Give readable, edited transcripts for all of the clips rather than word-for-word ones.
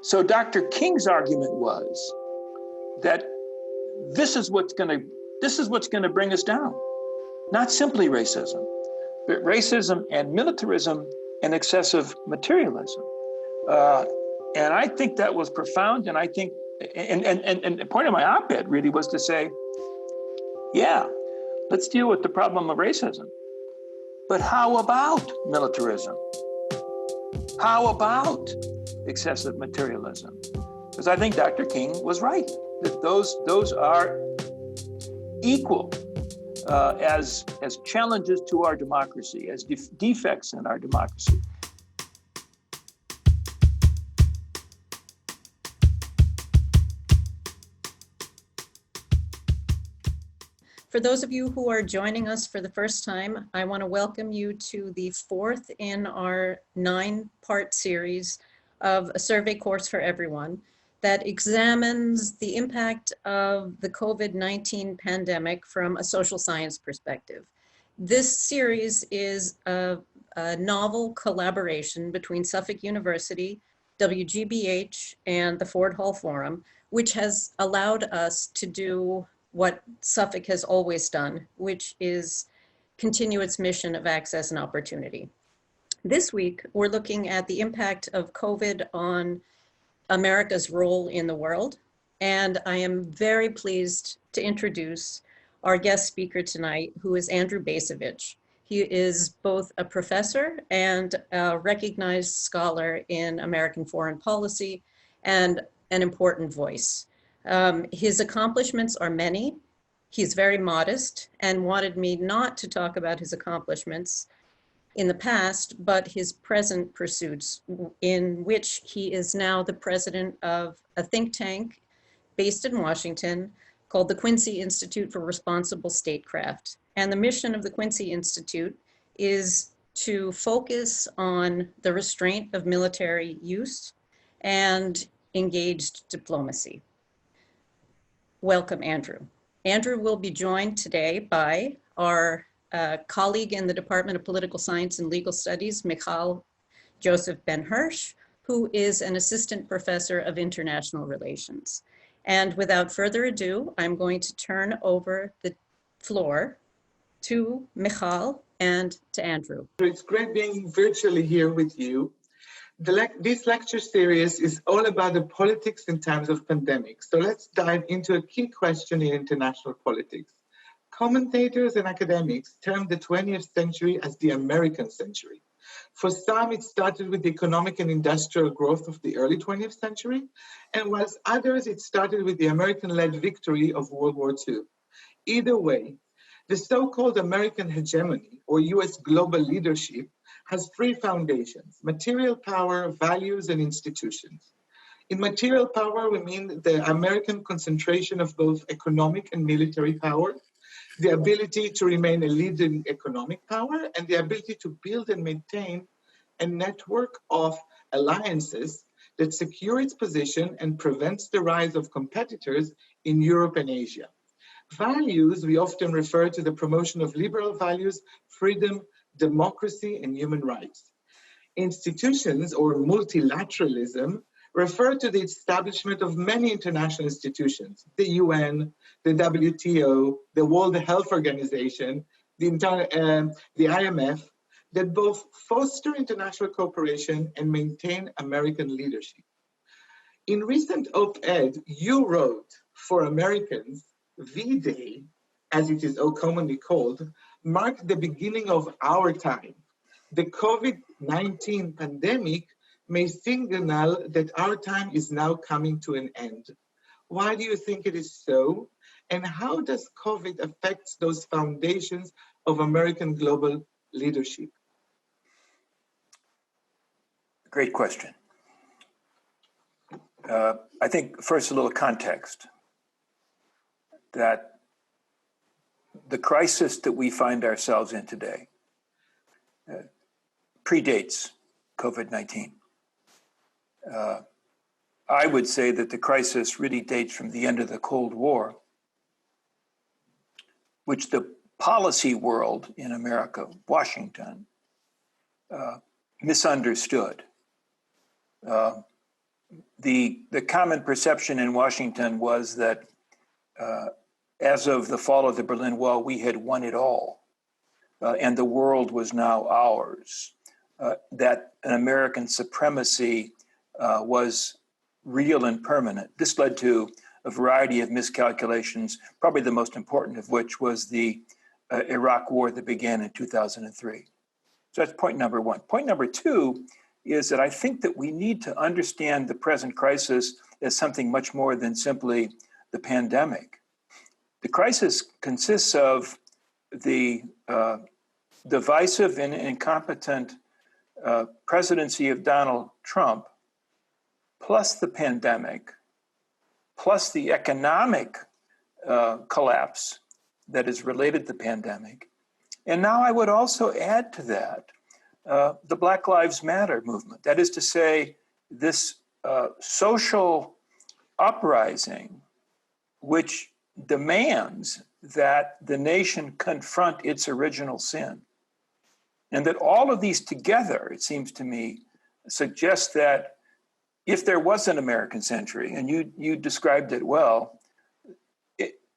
So Dr. King's argument was that this is what's going to bring us down, not simply racism, but racism and militarism and excessive materialism. And I think that was profound. And I think, and the point of my op-ed really was to say, yeah, let's deal with the problem of racism. But how about militarism? How about excessive materialism? Because I think Dr. King was right, that those are equal as challenges to our democracy, as defects in our democracy. For those of you who are joining us for the first time, I want to welcome you to the fourth in our 9-part series of a survey course for everyone that examines the impact of the COVID-19 pandemic from a social science perspective. This series is a novel collaboration between Suffolk University, WGBH, and the Ford Hall Forum, which has allowed us to do what Suffolk has always done, which is continue its mission of access and opportunity. This week, we're looking at the impact of COVID on America's role in the world. And I am very pleased to introduce our guest speaker tonight, who is Andrew Bacevich. He is both a professor and a recognized scholar in American foreign policy and an important voice. His accomplishments are many. He's very modest and wanted me not to talk about his accomplishments in the past, but his present pursuits, in which he is now the president of a think tank based in Washington called the Quincy Institute for Responsible Statecraft. And the mission of the Quincy Institute is to focus on the restraint of military use and engaged diplomacy. Welcome, Andrew. Andrew will be joined today by our colleague in the Department of Political Science and Legal Studies, Michal Joseph Ben-Hirsch, who is an assistant professor of international relations. And without further ado, I'm going to turn over the floor to Michal and to Andrew. It's great being virtually here with you. This lecture series is all about the politics in times of pandemic. So let's dive into a key question in international politics. Commentators and academics term the 20th century as the American century. For some, it started with the economic and industrial growth of the early 20th century, and whilst others, it started with the American-led victory of World War II. Either way, the so-called American hegemony, or US global leadership, has three foundations: material power, values, and institutions. In material power, we mean the American concentration of both economic and military power, the ability to remain a leading economic power, and the ability to build and maintain a network of alliances that secure its position and prevents the rise of competitors in Europe and Asia. Values, we often refer to the promotion of liberal values, freedom, democracy, and human rights. Institutions, or multilateralism, refer to the establishment of many international institutions: the UN, the WTO, the World Health Organization, the IMF, that both foster international cooperation and maintain American leadership. In recent op-ed, you wrote, for Americans, V-Day, as it is commonly called, marked the beginning of our time. The COVID-19 pandemic may signal that our time is now coming to an end. Why do you think it is so? And how does COVID affect those foundations of American global leadership? Great question. I think first a little context, that the crisis that we find ourselves in today predates COVID-19. I would say that the crisis really dates from the end of the Cold War, which the policy world in America, Washington, misunderstood. the common perception in Washington was that as of the fall of the Berlin Wall, we had won it all, and the world was now ours. That an American supremacy was real and permanent. This led to a variety of miscalculations, probably the most important of which was the Iraq War that began in 2003. So that's point number one. Point number two is that I think that we need to understand the present crisis as something much more than simply the pandemic. The crisis consists of the divisive and incompetent presidency of Donald Trump, plus the pandemic, plus the economic collapse that is related to the pandemic. And now I would also add to that the Black Lives Matter movement. That is to say, this social uprising, which demands that the nation confront its original sin. And that all of these together, it seems to me, suggest that if there was an American century, and you described it well,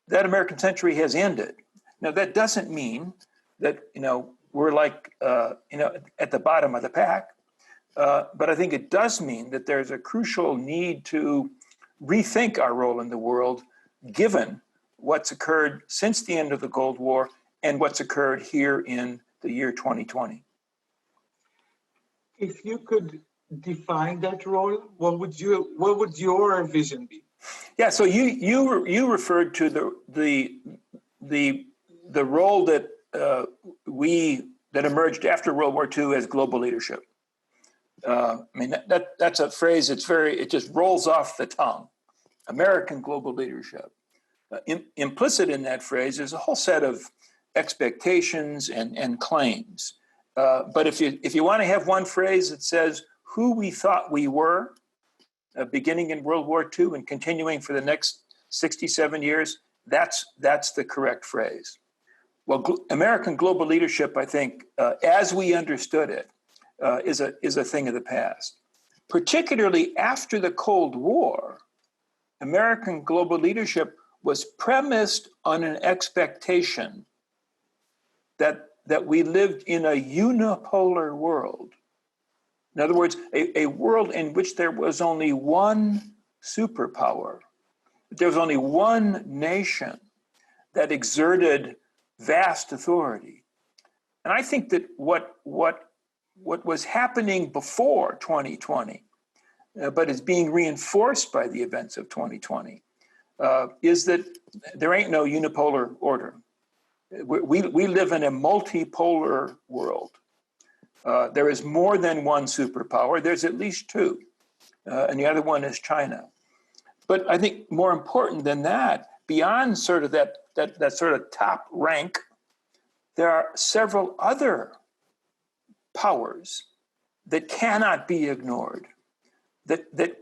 that American century has ended. Now, that doesn't mean that, we're like, at the bottom of the pack. But I think it does mean that there's a crucial need to rethink our role in the world, given what's occurred since the end of the Cold War and what's occurred here in the year 2020. If you could define that role, what would your vision be? Yeah, so you referred to the role that that emerged after World War II as global leadership. That's a phrase. It just rolls off the tongue. American global leadership. Implicit in that phrase is a whole set of expectations and claims. But if you want to have one phrase that says who we thought we were, beginning in World War II and continuing for the next 67 years, that's the correct phrase. Well, American global leadership, I think, as we understood it, is a thing of the past. Particularly after the Cold War, American global leadership was premised on an expectation that we lived in a unipolar world. In other words, a world in which there was only one superpower. There was only one nation that exerted vast authority. And I think that what was happening before 2020, but is being reinforced by the events of 2020, is that there ain't no unipolar order. We live in a multipolar world. There is more than one superpower. There's at least two, and the other one is China. But I think more important than that, beyond sort of that sort of top rank, there are several other powers that cannot be ignored, that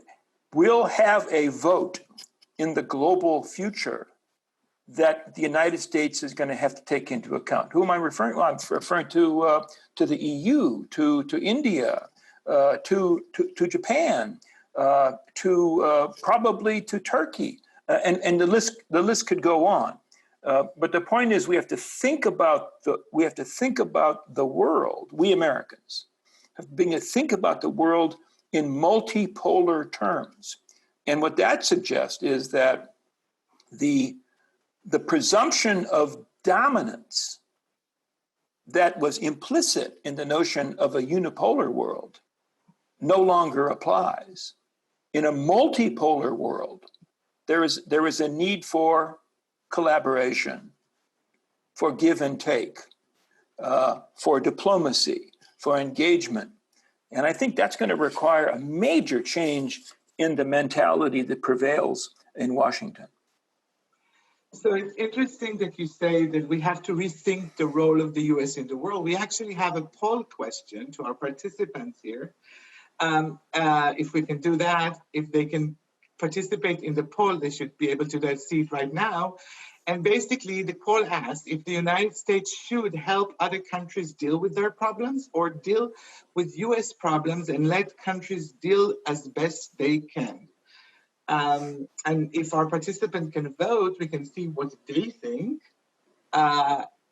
will have a vote in the global future that the United States is going to have to take into account. Who am I referring to? Well, I'm referring to the EU, to India, to Japan, to probably to Turkey, and the list could go on. But the point is, we have to think about the world. We Americans have been to think about the world in multipolar terms, and what that suggests is that the presumption of dominance that was implicit in the notion of a unipolar world no longer applies. In a multipolar world, there is a need for collaboration, for give and take, for diplomacy, for engagement. And I think that's going to require a major change in the mentality that prevails in Washington. So it's interesting that you say that we have to rethink the role of the US in the world. We actually have a poll question to our participants here. If we can do that, if they can participate in the poll, they should be able to see it right now. And basically, the poll asks if the United States should help other countries deal with their problems or deal with US problems and let countries deal as best they can. And if our participants can vote, we can see what they think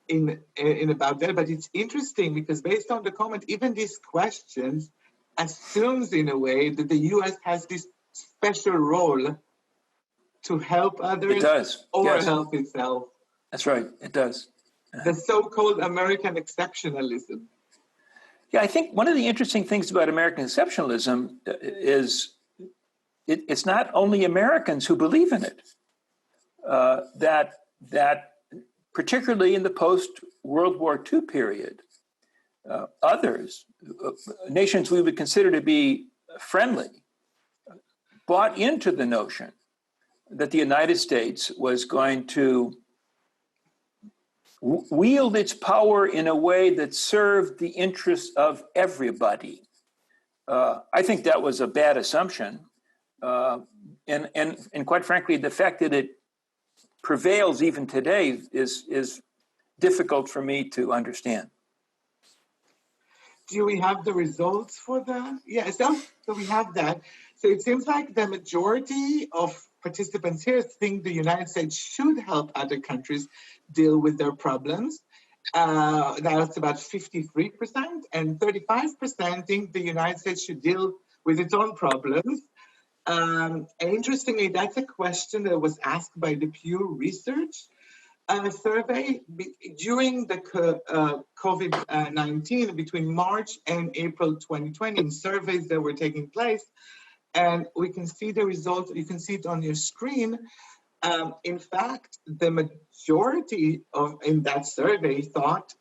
in about that. But it's interesting because based on the comment, even these questions assumes in a way that the US has this special role to help others. It does. Or Yes. help itself. That's right. It does. The so-called American exceptionalism. Yeah, I think one of the interesting things about American exceptionalism is it's not only Americans who believe in it. That particularly in the post-World War II period, others, nations we would consider to be friendly, bought into the notion that the United States was going to wield its power in a way that served the interests of everybody. I think that was a bad assumption. And quite frankly, the fact that it prevails even today is difficult for me to understand. Do we have the results for that? Yeah, so we have that. So it seems like the majority of participants here think the United States should help other countries deal with their problems. That's about 53%, and 35% think the United States should deal with its own problems. And interestingly, that's a question that was asked by the Pew Research survey during the COVID-19 between March and April 2020, in surveys that were taking place. And we can see the results, you can see it on your screen. In fact, the majority in that survey thought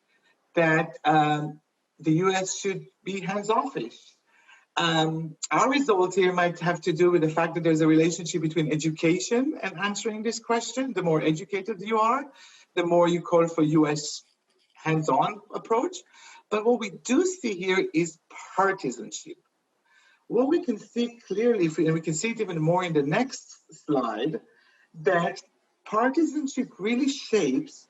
that the US should be hands-offish. Our result here might have to do with the fact that there's a relationship between education and answering this question. The more educated you are, the more you call for US hands-on approach. But what we do see here is partisanship. What we can see clearly, and we can see it even more in the next slide, that partisanship really shapes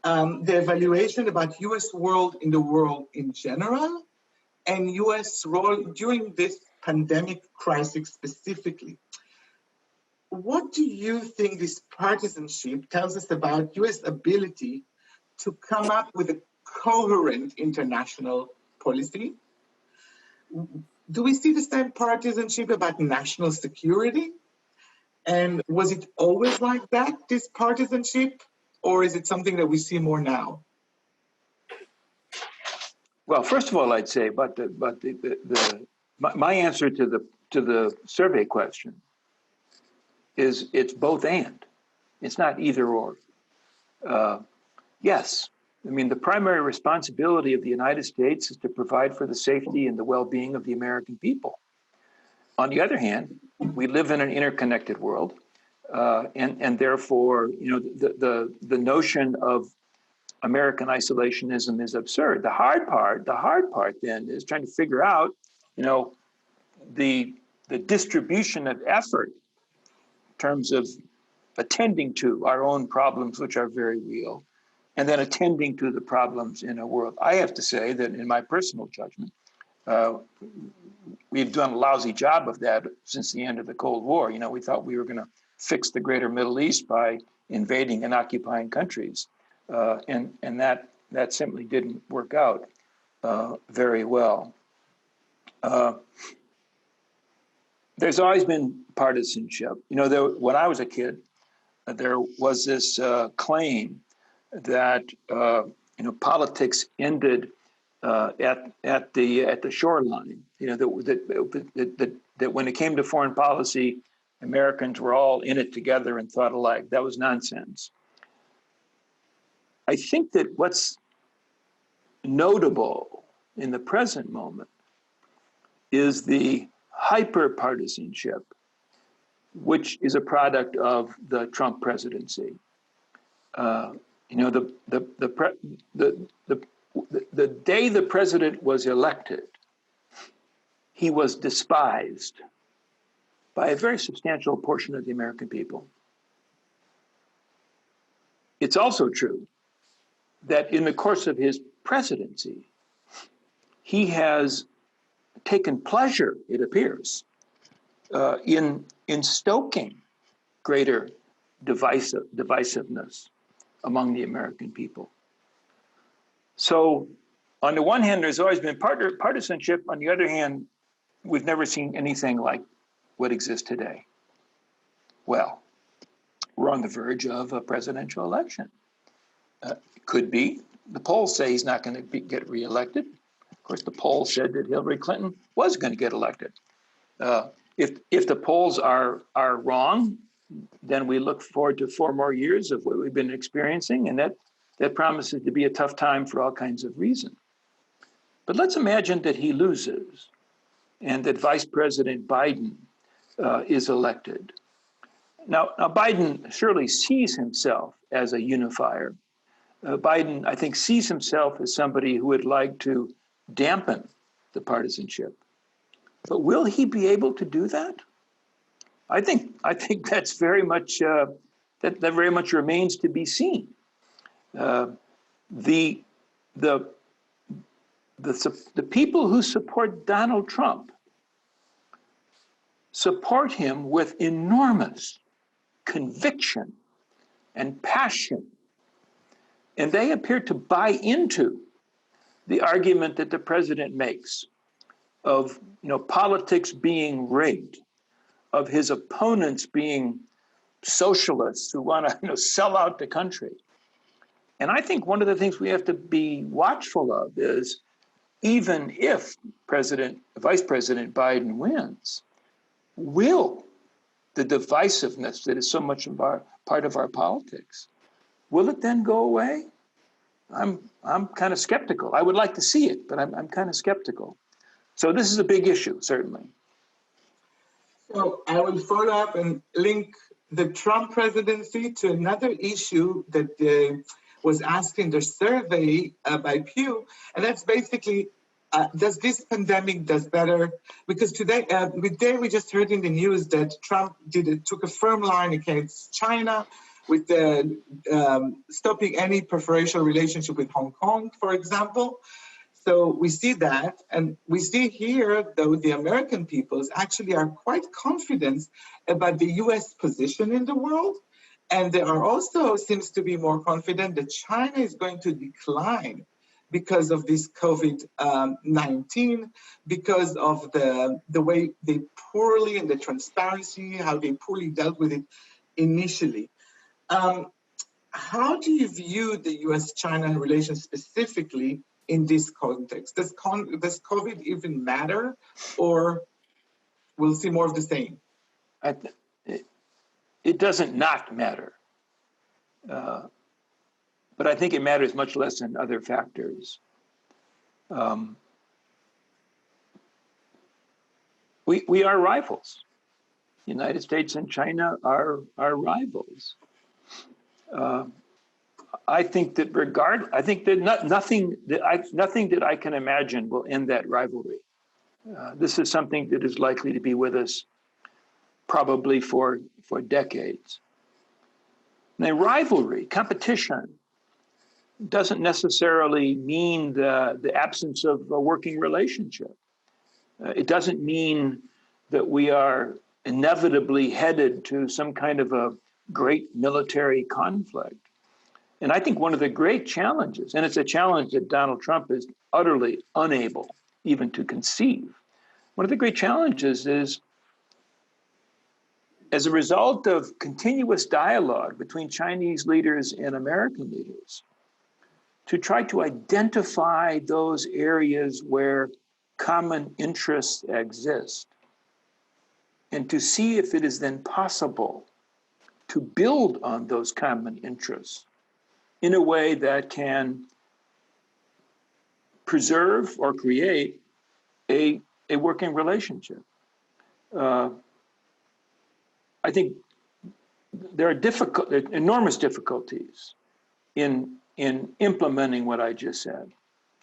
the evaluation about US role in the world in general, and US role during this pandemic crisis specifically. What do you think this partisanship tells us about US ability to come up with a coherent international policy? Do we see the same partisanship about national security? And was it always like that, this partisanship, or is it something that we see more now? Well, first of all, I'd say, my answer to the survey question is it's both and. It's not either or. Yes, I mean the primary responsibility of the United States is to provide for the safety and the well-being of the American people. On the other hand, we live in an interconnected world, and therefore, the notion of American isolationism is absurd. The hard part then is trying to figure out, the distribution of effort in terms of attending to our own problems, which are very real, and then attending to the problems in a world. I have to say that in my personal judgment, we've done a lousy job of that since the end of the Cold War. We thought we were going to fix the greater Middle East by invading and occupying countries. And that simply didn't work out very well. There's always been partisanship. When I was a kid, there was this claim that politics ended at the shoreline. That when it came to foreign policy, Americans were all in it together and thought alike. That was nonsense. I think that what's notable in the present moment is the hyper-partisanship, which is a product of the Trump presidency. The day the president was elected, he was despised by a very substantial portion of the American people. It's also true that in the course of his presidency, he has taken pleasure, it appears, in stoking greater divisiveness among the American people. So on the one hand, there's always been partisanship. On the other hand, we've never seen anything like what exists today. Well, we're on the verge of a presidential election. Could be. The polls say he's not going to get reelected. Of course, the polls said that Hillary Clinton was going to get elected. If the polls are wrong, then we look forward to 4 more years of what we've been experiencing, and that promises to be a tough time for all kinds of reasons. But let's imagine that he loses and that Vice President Biden is elected. Now, Biden surely sees himself as a unifier. Biden, I think, sees himself as somebody who would like to dampen the partisanship. But will he be able to do that? I think that's very much that very much remains to be seen. The people who support Donald Trump support him with enormous conviction and passion, and they appear to buy into the argument that the president makes of politics being rigged, of his opponents being socialists who want to sell out the country. And I think one of the things we have to be watchful of is, even if Vice President Biden wins, will the divisiveness that is so much of part of our politics, will it then go away? I'm kind of skeptical. I would like to see it, but I'm kind of skeptical. So this is a big issue, certainly. So I will follow up and link the Trump presidency to another issue that was asked in the survey by Pew, and that's basically, does this pandemic does better? Because today we just heard in the news that Trump took a firm line against China with stopping any preferential relationship with Hong Kong, for example. So we see that, and we see here, though, the American peoples actually are quite confident about the U.S. position in the world, and they are also seems to be more confident that China is going to decline because of this COVID-19, because of the way they poorly, and the transparency, how they poorly dealt with it initially. How do you view the U.S.-China relations specifically in this context? Does COVID even matter, or we'll see more of the same? It doesn't not matter. But I think it matters much less than other factors. We are rivals. The United States and China are rivals. I think that nothing that I can imagine will end that rivalry. This is something that is likely to be with us probably for decades. Now, rivalry, competition, doesn't necessarily mean the absence of a working relationship. It doesn't mean that we are inevitably headed to some kind of a great military conflict. And I think one of the great challenges, and it's a challenge that Donald Trump is utterly unable even to conceive, one of the great challenges is, as a result of continuous dialogue between Chinese leaders and American leaders, to try to identify those areas where common interests exist, and to see if it is then possible to build on those common interests in a way that can preserve or create a working relationship. I think there are enormous difficulties in implementing what I just said.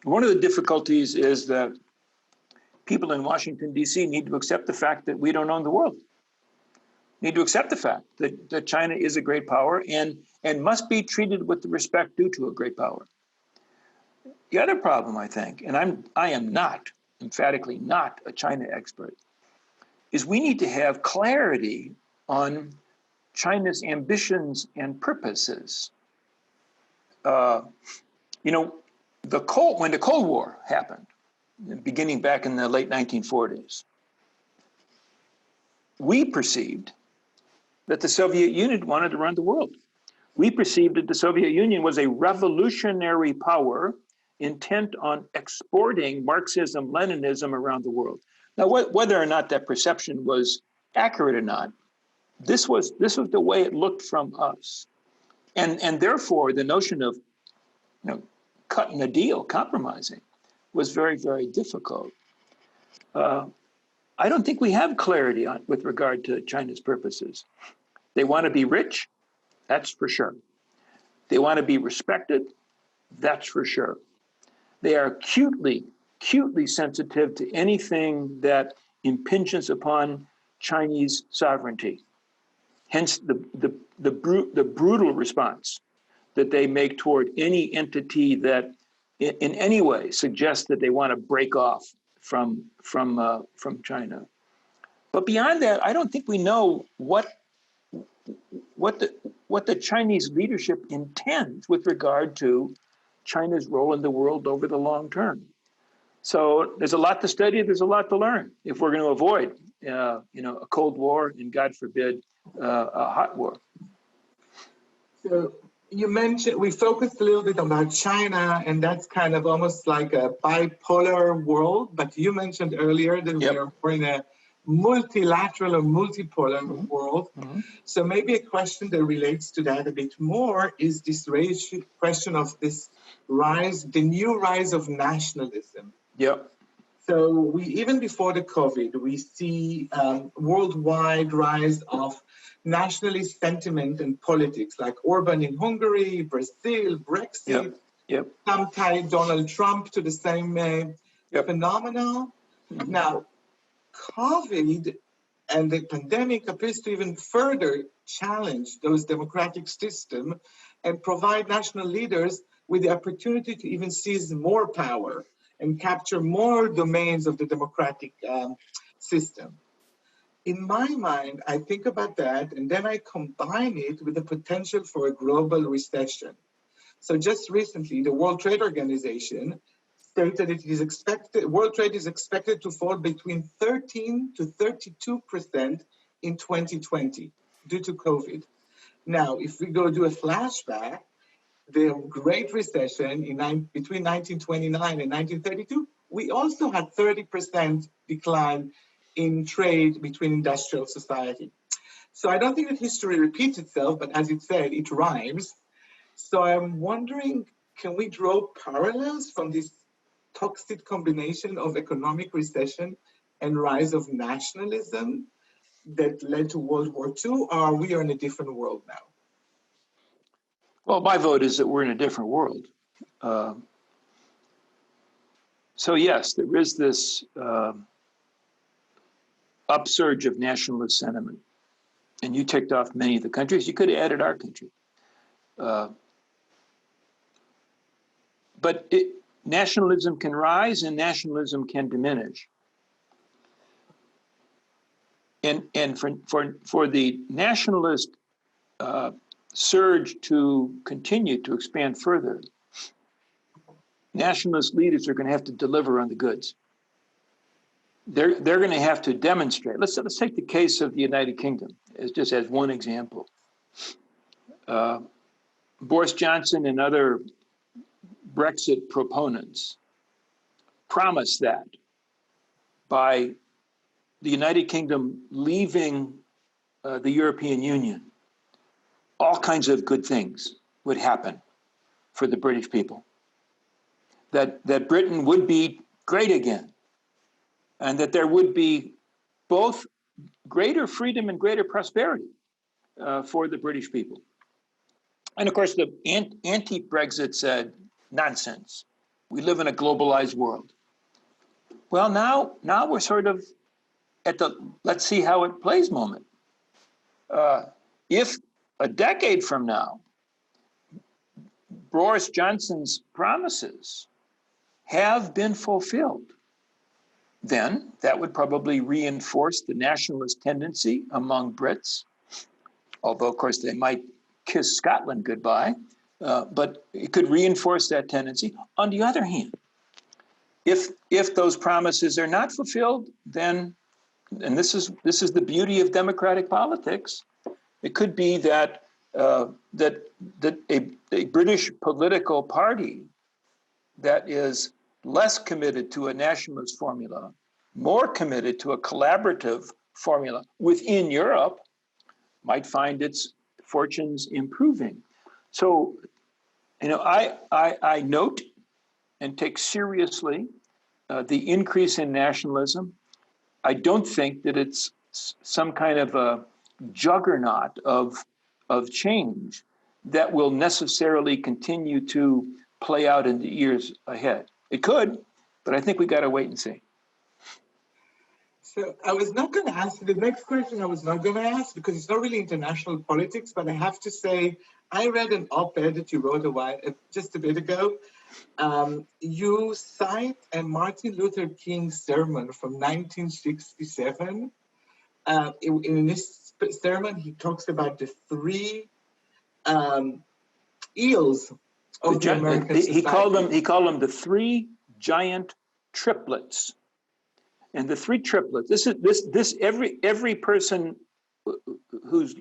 One of the difficulties is that people in Washington, D.C. need to accept the fact that we don't own the world. Need to accept the fact that China is a great power and must be treated with the respect due to a great power. The other problem, I think, and I am not, emphatically not, a China expert, is we need to have clarity on China's ambitions and purposes. You know, when the Cold War happened, beginning back in the late 1940s, we perceived that the Soviet Union wanted to run the world. We perceived that the Soviet Union was a revolutionary power intent on exporting Marxism, Leninism around the world. Now, whether or not that perception was accurate or not, this was the way it looked from us. And therefore, the notion of cutting a deal, compromising, was very, very difficult. I don't think we have clarity with regard to China's purposes. They want to be rich, that's for sure. They want to be respected, that's for sure. They are acutely sensitive to anything that impinges upon Chinese sovereignty. Hence the brutal response that they make toward any entity that in any way suggests that they want to break off from China. But beyond that, I don't think we know what the Chinese leadership intends with regard to China's role in the world over the long term. So there's a lot to study, there's a lot to learn if we're going to avoid a Cold War and, God forbid, a hot war. So you mentioned, we focused a little bit about China, and that's kind of almost like a bipolar world, but you mentioned earlier that we're in a multilateral or multipolar world. Mm-hmm. So maybe a question that relates to that a bit more is this question of this the new rise of nationalism. Yep. So we, even before the COVID, we see worldwide rise of nationalist sentiment and politics, like Orban in Hungary, Brazil, Brexit. Yep. Some tie Donald Trump to the same phenomenon. Mm-hmm. Now, COVID and the pandemic appears to even further challenge those democratic systems and provide national leaders with the opportunity to even seize more power and capture more domains of the democratic system. In my mind, I think about that, and then I combine it with the potential for a global recession. So just recently, the World Trade Organization stated world trade is expected to fall between 13 to 32% in 2020 due to COVID. Now, if we go do a flashback, the Great Recession between 1929 and 1932, we also had 30% decline in trade between industrial society. So I don't think that history repeats itself, but as it said, it rhymes. So I'm wondering, can we draw parallels from this toxic combination of economic recession and rise of nationalism that led to World War II, or are we in a different world now? Well, my vote is that we're in a different world. So yes, there is this upsurge of nationalist sentiment. And you ticked off many of the countries. You could have added our country. But nationalism can rise and nationalism can diminish. And for the nationalist surge to continue to expand further, nationalist leaders are going to have to deliver on the goods. They're going to have to demonstrate. Let's take the case of the United Kingdom as one example. Boris Johnson and other Brexit proponents promised that by the United Kingdom leaving the European Union, all kinds of good things would happen for the British people. That Britain would be great again, and that there would be both greater freedom and greater prosperity for the British people. And of course, the anti-Brexit said, nonsense. We live in a globalized world. Well, now we're sort of at the let's see how it plays moment. If a decade from now, Boris Johnson's promises have been fulfilled, then that would probably reinforce the nationalist tendency among Brits, although, of course, they might kiss Scotland goodbye, but it could reinforce that tendency. On the other hand, if those promises are not fulfilled, then, and this is the beauty of democratic politics, it could be that a British political party that is less committed to a nationalist formula, more committed to a collaborative formula within Europe, might find its fortunes improving. So, I note and take seriously the increase in nationalism. I don't think that it's some kind of a juggernaut of change that will necessarily continue to play out in the years ahead. It could, but I think we got to wait and see. So I was not going to ask the next question. I was not going to ask because it's not really international politics. But I have to say, I read an op-ed that you wrote just a bit ago. You cite a Martin Luther King sermon from 1967. In this sermon, he talks about the three ills of the American society. He called them the three giant triplets. And the three triplets, every person who's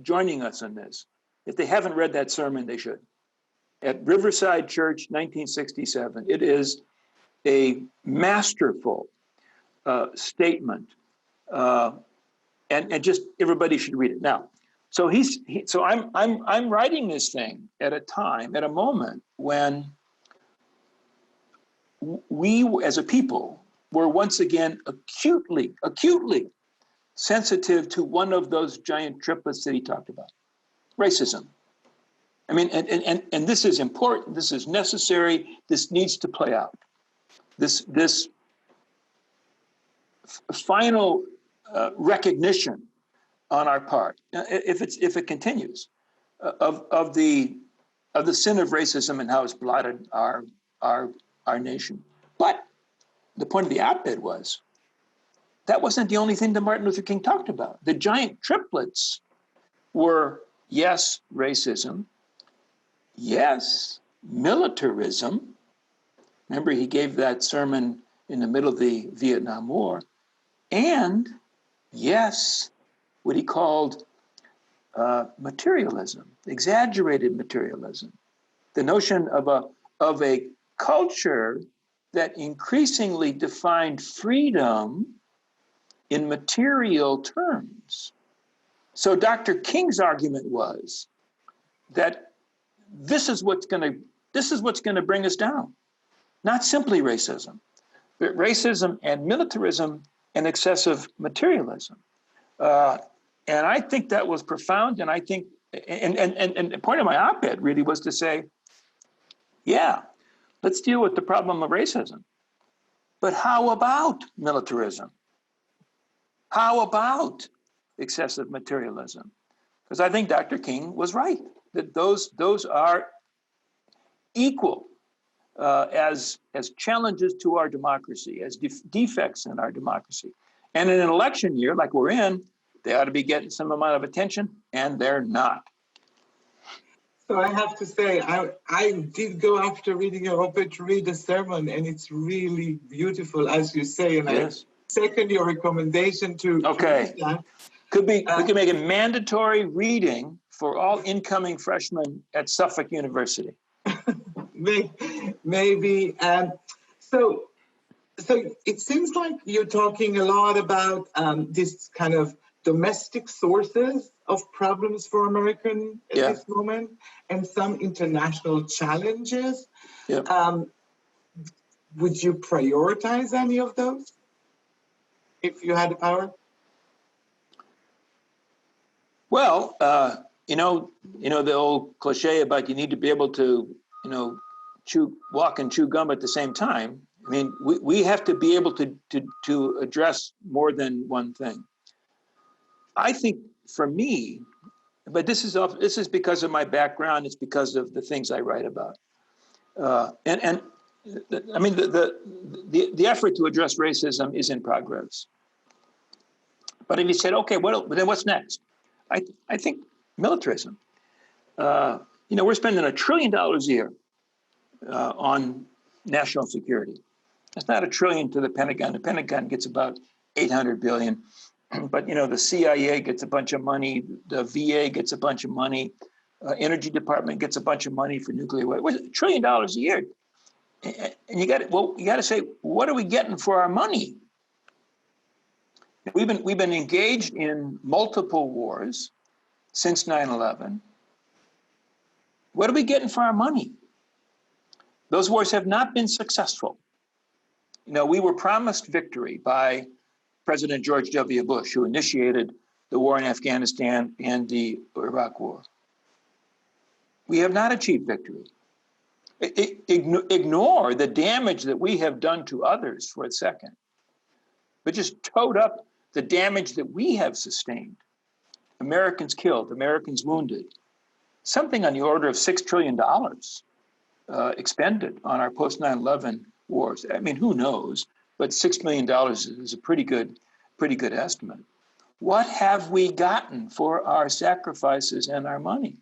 joining us in this, if they haven't read that sermon, they should. At Riverside Church, 1967, it is a masterful statement, and just everybody should read it. Now, so I'm writing this thing at a moment when we as a people were once again acutely sensitive to one of those giant triplets that he talked about, racism. I mean, and this is important, this is necessary, this needs to play out. This final recognition on our part, if it continues, of the sin of racism and how it's blotted our nation. But the point of the op-ed was that wasn't the only thing that Martin Luther King talked about. The giant triplets were, yes, racism, yes, militarism. Remember, he gave that sermon in the middle of the Vietnam War. And yes, what he called materialism, exaggerated materialism. The notion of a culture that increasingly defined freedom in material terms. So Dr. King's argument was that this is what's going to bring us down, not simply racism, but racism and militarism and excessive materialism. And I think that was profound. And I think, and the point of my op-ed really was to say, yeah, let's deal with the problem of racism. But how about militarism? How about excessive materialism? Because I think Dr. King was right, that those are equal as challenges to our democracy, as defects in our democracy. And in an election year like we're in, they ought to be getting some amount of attention, and they're not. So I have to say, I did go after reading your op-ed to read the sermon, and it's really beautiful, as you say, and yes. I second your recommendation to read that. We could make it mandatory reading for all incoming freshmen at Suffolk University. Maybe. So it seems like you're talking a lot about this kind of domestic sources of problems for Americans at this moment, and some international challenges. Yeah. Would you prioritize any of those if you had the power? Well, the old cliche about you need to be able to, walk and chew gum at the same time. I mean, we have to be able to address more than one thing. I think for me, but this is because of my background. It's because of the things I write about. And I mean, the effort to address racism is in progress. But if you said, okay, then what's next? I think militarism. We're spending $1 trillion a year on national security. It's not $1 trillion to the Pentagon. The Pentagon gets about $800 billion. But, the CIA gets a bunch of money. The VA gets a bunch of money. Energy Department gets a bunch of money for nuclear waste. $1 trillion a year. And you got to say, what are we getting for our money? We've been engaged in multiple wars since 9/11. What are we getting for our money? Those wars have not been successful. We were promised victory by President George W. Bush, who initiated the war in Afghanistan and the Iraq War. We have not achieved victory. Ignore the damage that we have done to others for a second, but just tote up the damage that we have sustained. Americans killed, Americans wounded. Something on the order of $6 trillion expended on our post 9/11 wars. I mean, who knows? But $6 million is a pretty good estimate. What have we gotten for our sacrifices and our money?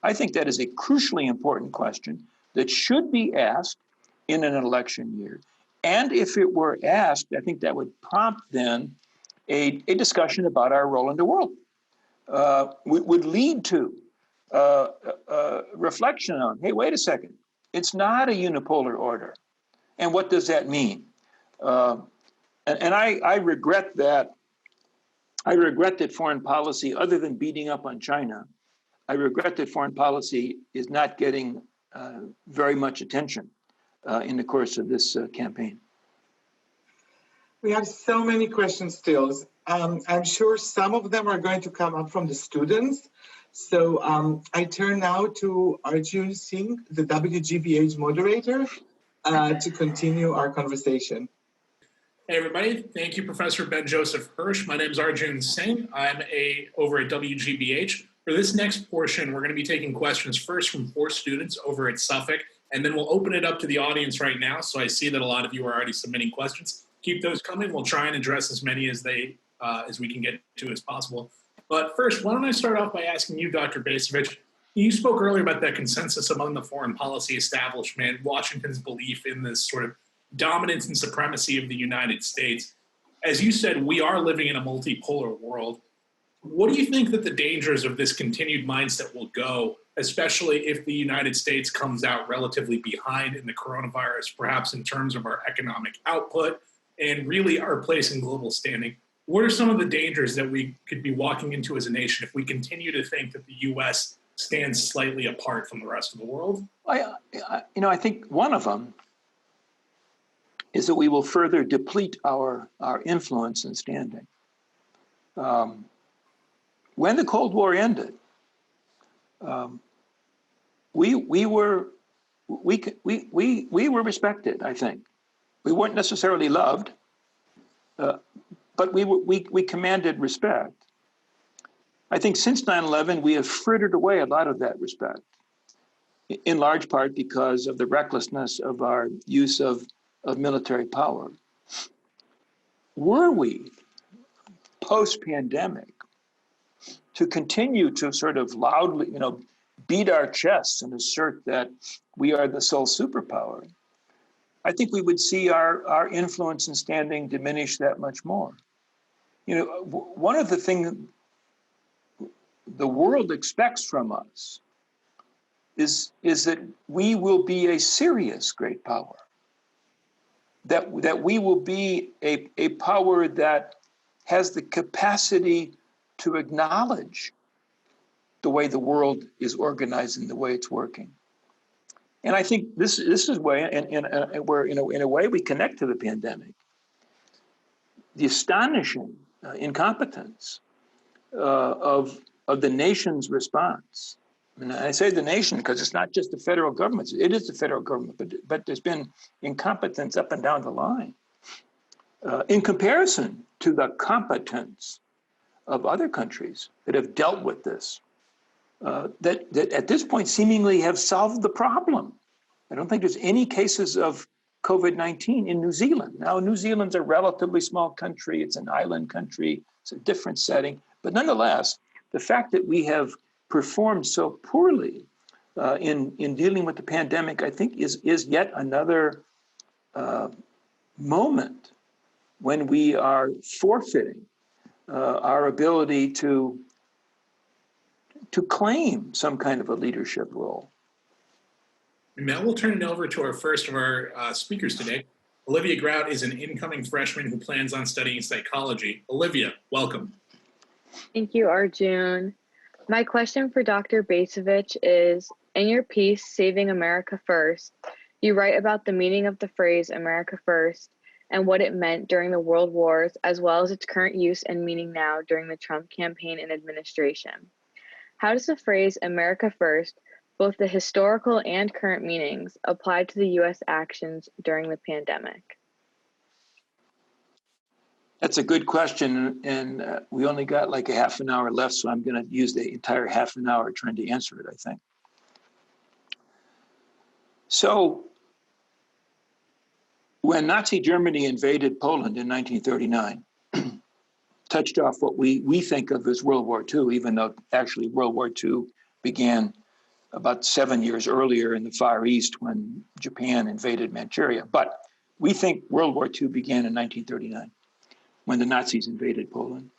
I think that is a crucially important question that should be asked in an election year. And if it were asked, I think that would prompt then a discussion about our role in the world. Would lead to reflection on, hey, wait a second, it's not a unipolar order. And what does that mean? And I regret that. I regret that foreign policy, other than beating up on China, I regret that foreign policy is not getting very much attention in the course of this campaign. We have so many questions still. I'm sure some of them are going to come up from the students. So I turn now to Arjun Singh, the WGBH moderator, to continue our conversation. Hey everybody, thank you Professor Ben Joseph Hirsch. My name is Arjun Singh. I'm over at WGBH. For this next portion, we're going to be taking questions first from 4 students over at Suffolk, and then we'll open it up to the audience right now. So I see that a lot of you are already submitting questions. Keep those coming. We'll try and address as many as we can get to as possible. But first, why don't I start off by asking you, Dr. Bacevich, you spoke earlier about that consensus among the foreign policy establishment, Washington's belief in this sort of dominance and supremacy of the United States. As you said, we are living in a multipolar world. What do you think that the dangers of this continued mindset will go, especially if the United States comes out relatively behind in the coronavirus, perhaps in terms of our economic output and really our place in global standing? What are some of the dangers that we could be walking into as a nation if we continue to think that the U.S. stands slightly apart from the rest of the world? I think one of them is that we will further deplete our influence and standing. When the Cold War ended, we were respected. I think we weren't necessarily loved, but we commanded respect. I think since 9/11, we have frittered away a lot of that respect, in large part because of the recklessness of our use of military power. Were we, post-pandemic, to continue to sort of loudly, beat our chests and assert that we are the sole superpower, I think we would see our influence and standing diminish that much more. One of the things the world expects from us is that we will be a serious great power. That we will be a power that has the capacity to acknowledge the way the world is organized and the way it's working. And I think this is where, where in a way we connect to the pandemic. The astonishing incompetence of the nation's response. And I say the nation because it's not just the federal government. It is the federal government, but there's been incompetence up and down the line. In comparison to the competence of other countries that have dealt with this, that at this point seemingly have solved the problem. I don't think there's any cases of COVID-19 in New Zealand. Now, New Zealand's a relatively small country. It's an island country. It's a different setting. But nonetheless, the fact that we have performed so poorly in dealing with the pandemic, I think is yet another moment when we are forfeiting our ability to claim some kind of a leadership role. Now we'll turn it over to our first of our speakers today. Olivia Grout is an incoming freshman who plans on studying psychology. Olivia, welcome. Thank you, Arjun. My question for Dr. Bacevich is, in your piece, Saving America First, you write about the meaning of the phrase America First and what it meant during the World Wars, as well as its current use and meaning now during the Trump campaign and administration. How does the phrase America First, both the historical and current meanings, apply to the U.S. actions during the pandemic? That's a good question, and we only got like a half an hour left, so I'm going to use the entire half an hour trying to answer it, I think. So, when Nazi Germany invaded Poland in 1939, touched off what we think of as World War II, even though actually World War II began about 7 years earlier in the Far East when Japan invaded Manchuria. But we think World War II began in 1939 when the Nazis invaded Poland.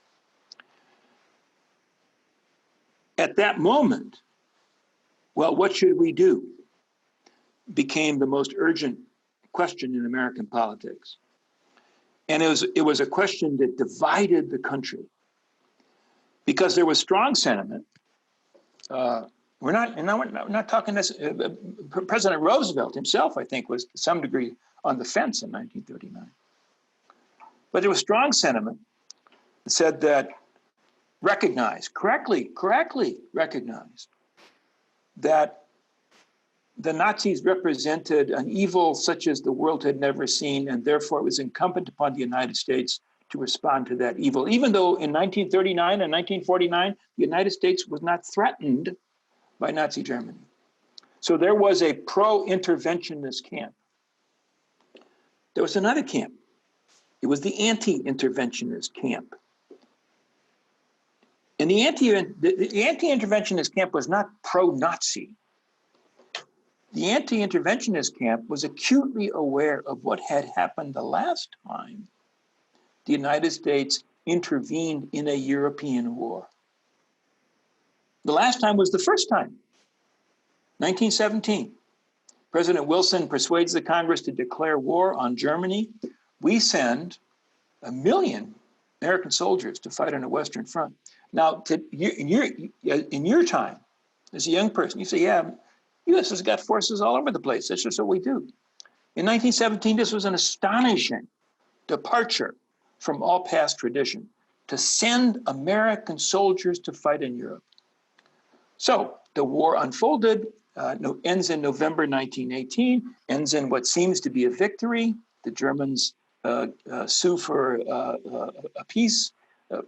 At that moment, well, what should we do? Became the most urgent question in American politics. And it was a question that divided the country because there was strong sentiment. We're not talking this. President Roosevelt himself, I think, was to some degree on the fence in 1939. But there was strong sentiment that said that correctly recognized that the Nazis represented an evil such as the world had never seen, and therefore it was incumbent upon the United States to respond to that evil. Even though in 1939 and 1949, the United States was not threatened by Nazi Germany. So there was a pro-interventionist camp. There was another camp. It was the anti-interventionist camp. And the anti-interventionist camp was not pro-Nazi. The anti-interventionist camp was acutely aware of what had happened the last time the United States intervened in a European war. The last time was the first time, 1917. President Wilson persuades the Congress to declare war on Germany. We send 1 million American soldiers to fight on the Western Front. Now, in your time, as a young person, you say, yeah, U.S. has got forces all over the place. That's just what we do. In 1917, this was an astonishing departure from all past tradition to send American soldiers to fight in Europe. So the war unfolded, ends in November 1918, ends in what seems to be a victory. The Germans sue for a peace.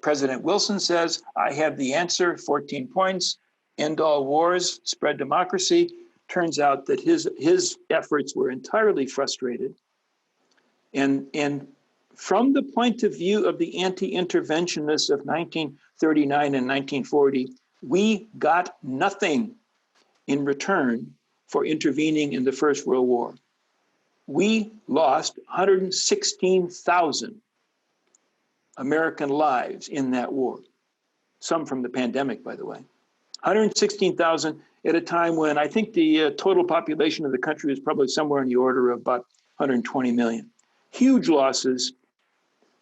President Wilson says, I have the answer, 14 points, end all wars, spread democracy. Turns out that his efforts were entirely frustrated. And from the point of view of the anti-interventionists of 1939 and 1940, we got nothing in return for intervening in the First World War. We lost 116,000 American lives in that war. Some from the pandemic, by the way. 116,000 at a time when I think the total population of the country was probably somewhere in the order of about 120 million. Huge losses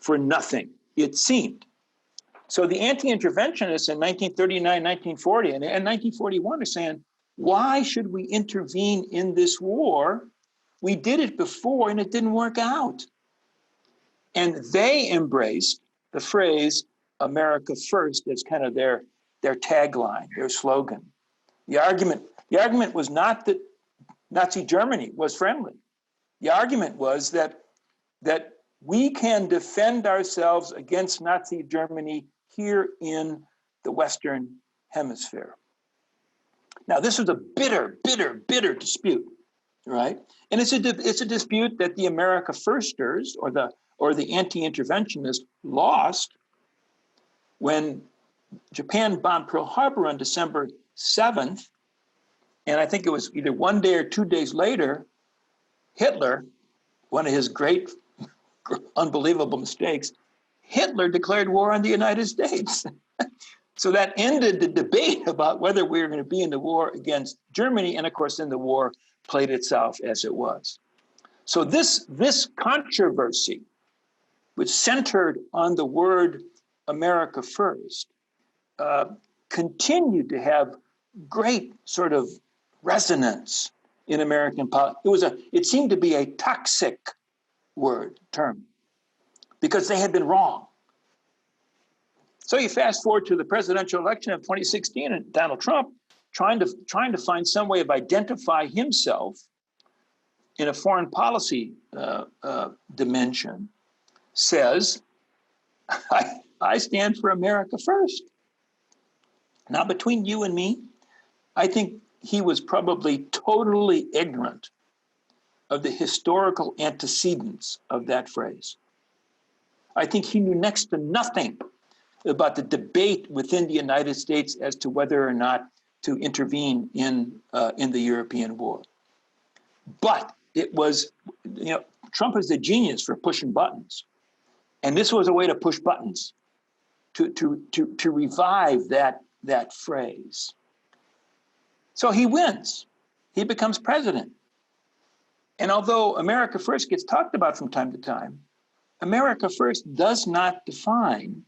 for nothing, it seemed. So the anti-interventionists in 1939, 1940, and 1941 are saying, why should we intervene in this war? We did it before and it didn't work out. And they embraced the phrase America First as kind of their tagline, their slogan. The argument was not that Nazi Germany was friendly. The argument was that we can defend ourselves against Nazi Germany here in the Western Hemisphere. Now, this was a bitter dispute. right? And it's a dispute that the America Firsters or the anti-interventionists lost when Japan bombed Pearl Harbor on December 7th, and I think it was either one day or 2 days later, Hitler, one of his great, unbelievable mistakes, Hitler declared war on the United States. So that ended the debate about whether we were going to be in the war against Germany, and of course, then the war played itself as it was. So this controversy, which centered on the word America First, continued to have great sort of resonance in American politics. It seemed to be a toxic term, because they had been wrong. So you fast forward to the presidential election of 2016, and Donald Trump, trying to find some way of identify himself in a foreign policy dimension, says, I stand for America first. Now, between you and me, I think he was probably totally ignorant of the historical antecedents of that phrase. I think he knew next to nothing about the debate within the United States as to whether or not to intervene in the European war. But it was, Trump is the genius for pushing buttons. And this was a way to push buttons, to revive that phrase. So he wins. He becomes president. And although America First gets talked about from time to time, America First does not define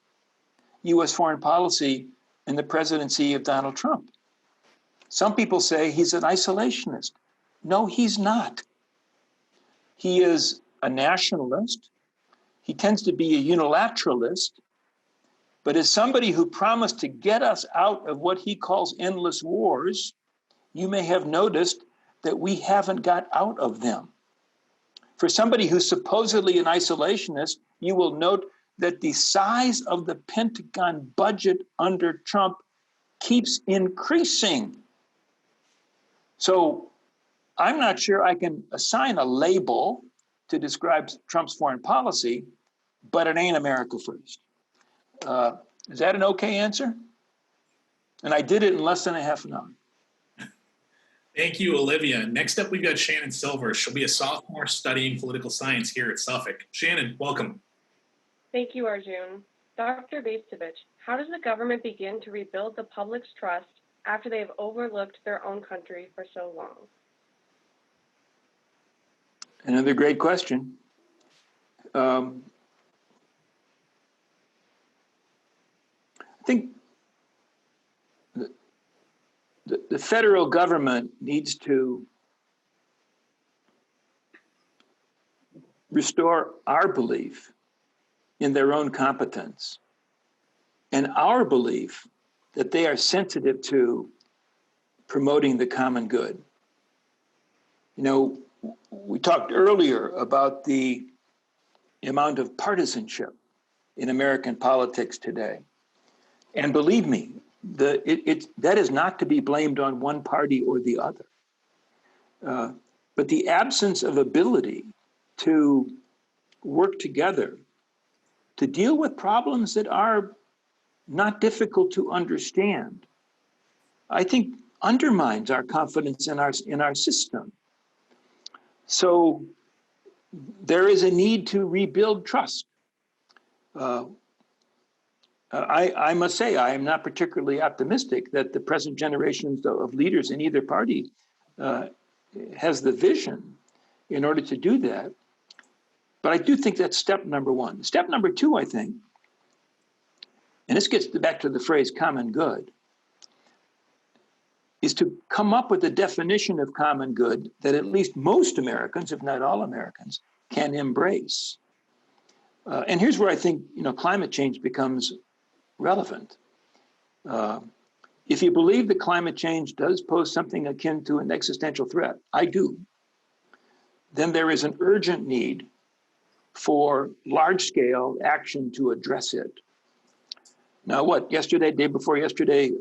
U.S. foreign policy in the presidency of Donald Trump. Some people say he's an isolationist. No, he's not. He is a nationalist. He tends to be a unilateralist, but as somebody who promised to get us out of what he calls endless wars, you may have noticed that we haven't got out of them. For somebody who's supposedly an isolationist, you will note that the size of the Pentagon budget under Trump keeps increasing. So I'm not sure I can assign a label to describe Trump's foreign policy, but it ain't America First. Is that an okay answer? And I did it in less than a half an hour. Thank you, Olivia. Next up, we've got Shannon Silver. She'll be a sophomore studying political science here at Suffolk. Shannon, welcome. Thank you, Arjun. Dr. Bacevich, how does the government begin to rebuild the public's trust after they have overlooked their own country for so long? Another great question. I think the federal government needs to restore our belief in their own competence and our belief that they are sensitive to promoting the common good. We talked earlier about the amount of partisanship in American politics today. And believe me, that is not to be blamed on one party or the other. But the absence of ability to work together to deal with problems that are not difficult to understand, I think undermines our confidence in our system. So there is a need to rebuild trust. I must say, I am not particularly optimistic that the present generations of leaders in either party has the vision in order to do that. But I do think that's step number one. Step number two, I think, and this gets back to the phrase common good, is to come up with a definition of common good that at least most Americans, if not all Americans, can embrace. And here's where I think climate change becomes relevant. If you believe that climate change does pose something akin to an existential threat, I do, then there is an urgent need for large-scale action to address it. Now, day before yesterday,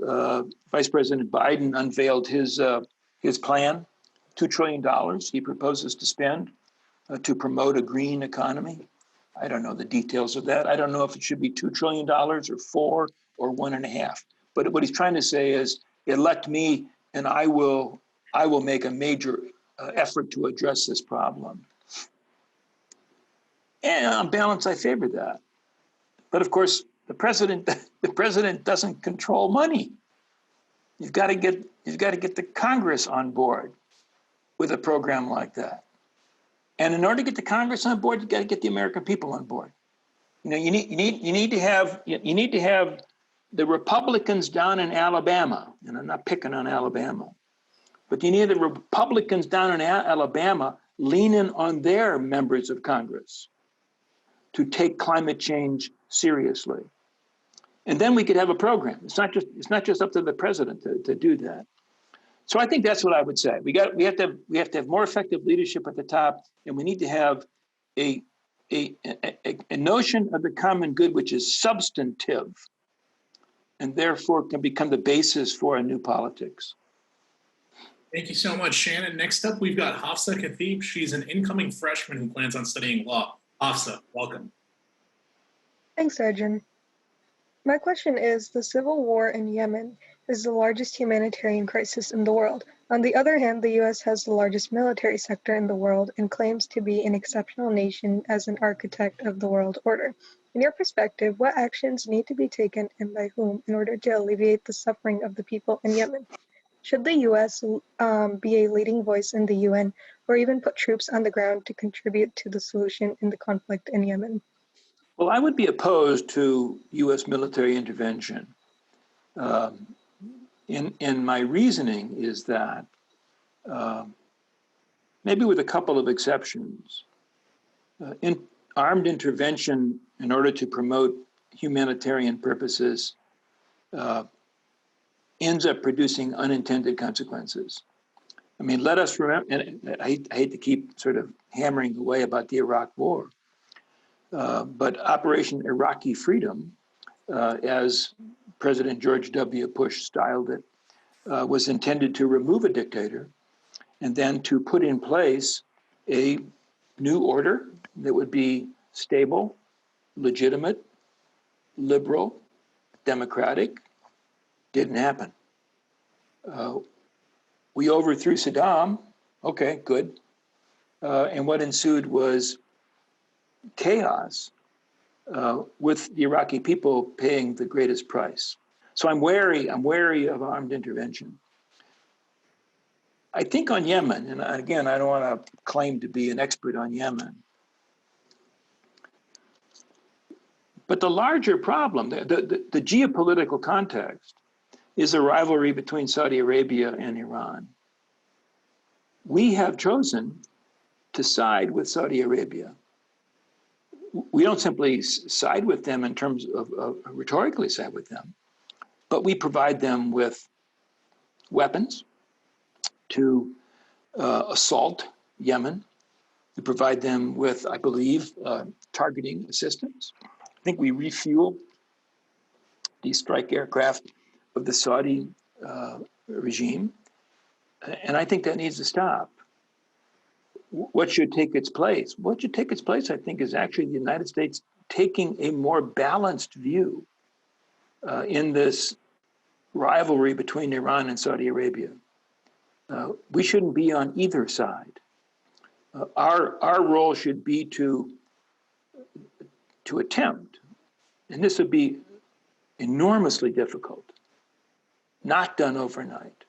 Vice President Biden unveiled his plan $2 trillion he proposes to spend to promote a green economy. I don't know the details of that. I don't know if it should be $2 trillion or 4 or 1.5. But what he's trying to say is, elect me and I will make a major effort to address this problem. And on balance, I favor that. But of course, the president doesn't control money. You've got to get the Congress on board with a program like that. And in order to get the Congress on board, you've got to get the American people on board. You know, you need to have the Republicans down in Alabama, and I'm not picking on Alabama, but you need the Republicans down in Alabama leaning on their members of Congress to take climate change seriously. And then we could have a program. It's not just up to the president to do that. So I think that's what I would say. We have to have more effective leadership at the top, and we need to have a notion of the common good which is substantive, and therefore can become the basis for a new politics. Thank you so much, Shannon. Next up, we've got Hafsa Khatib. She's an incoming freshman who plans on studying law. Hafsa, welcome. Thanks, Arjun. My question is, the civil war in Yemen is the largest humanitarian crisis in the world. On the other hand, the U.S. has the largest military sector in the world and claims to be an exceptional nation as an architect of the world order. In your perspective, what actions need to be taken and by whom in order to alleviate the suffering of the people in Yemen? Should the U.S. be a leading voice in the UN or even put troops on the ground to contribute to the solution in the conflict in Yemen? Well, I would be opposed to U.S. military intervention. In my reasoning is that, maybe with a couple of exceptions, armed intervention in order to promote humanitarian purposes ends up producing unintended consequences. I mean, let us remember, and I hate to keep sort of hammering away about the Iraq War, but Operation Iraqi Freedom, as President George W. Bush styled it, was intended to remove a dictator and then to put in place a new order that would be stable, legitimate, liberal, democratic. Didn't happen. We overthrew Saddam. Okay, good. And what ensued was chaos, with the Iraqi people paying the greatest price. So I'm wary of armed intervention. I think on Yemen, and again, I don't want to claim to be an expert on Yemen, but the larger problem, the geopolitical context, is a rivalry between Saudi Arabia and Iran. We have chosen to side with Saudi Arabia. We don't simply side with them in terms of rhetorically side with them, but we provide them with weapons to assault Yemen. We provide them with, I believe, targeting assistance. I think we refuel these strike aircraft of the Saudi regime, and I think that needs to stop. What should take its place? What should take its place, I think, is actually the United States taking a more balanced view in this rivalry between Iran and Saudi Arabia. We shouldn't be on either side. Our role should be to attempt, and this would be enormously difficult, not done overnight,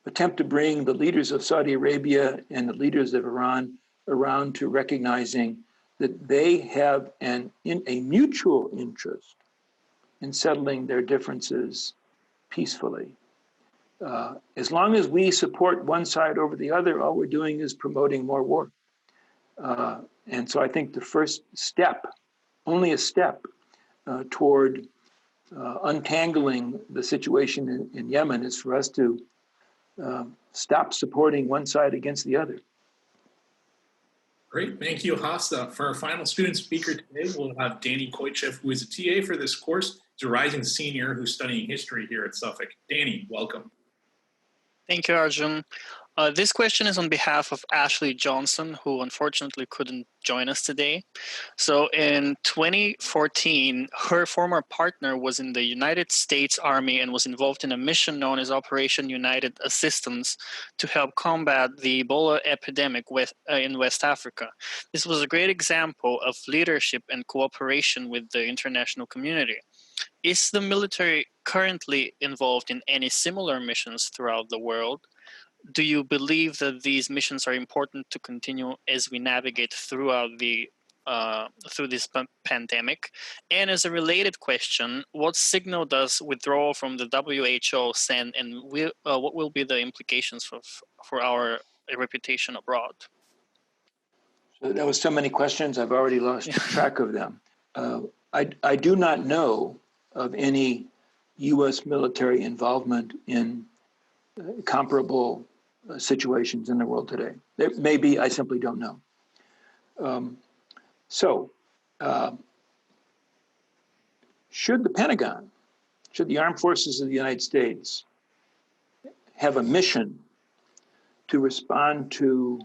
attempt to bring the leaders of Saudi Arabia and the leaders of Iran around to recognizing that they have a mutual interest in settling their differences peacefully. As long as we support one side over the other, all we're doing is promoting more war. And so I think the first step, only a step toward untangling the situation in Yemen is for us to stop supporting one side against the other. Great, thank you, Hafsa. For our final student speaker today, we'll have Danny Koichev, who is a TA for this course. He's a rising senior who's studying history here at Suffolk. Danny, welcome. Thank you, Arjun. This question is on behalf of Ashley Johnson, who unfortunately couldn't join us today. So in 2014, her former partner was in the United States Army and was involved in a mission known as Operation United Assistance to help combat the Ebola epidemic in West Africa. This was a great example of leadership and cooperation with the international community. Is the military currently involved in any similar missions throughout the world? Do you believe that these missions are important to continue as we navigate throughout through this pandemic? And as a related question, what signal does withdrawal from the WHO send, and what will be the implications for our reputation abroad? So that was so many questions, I've already lost track of them. I do not know of any U.S. military involvement in comparable situations in the world today. There may be, I simply don't know. Should the Pentagon, should the armed forces of the United States have a mission to respond to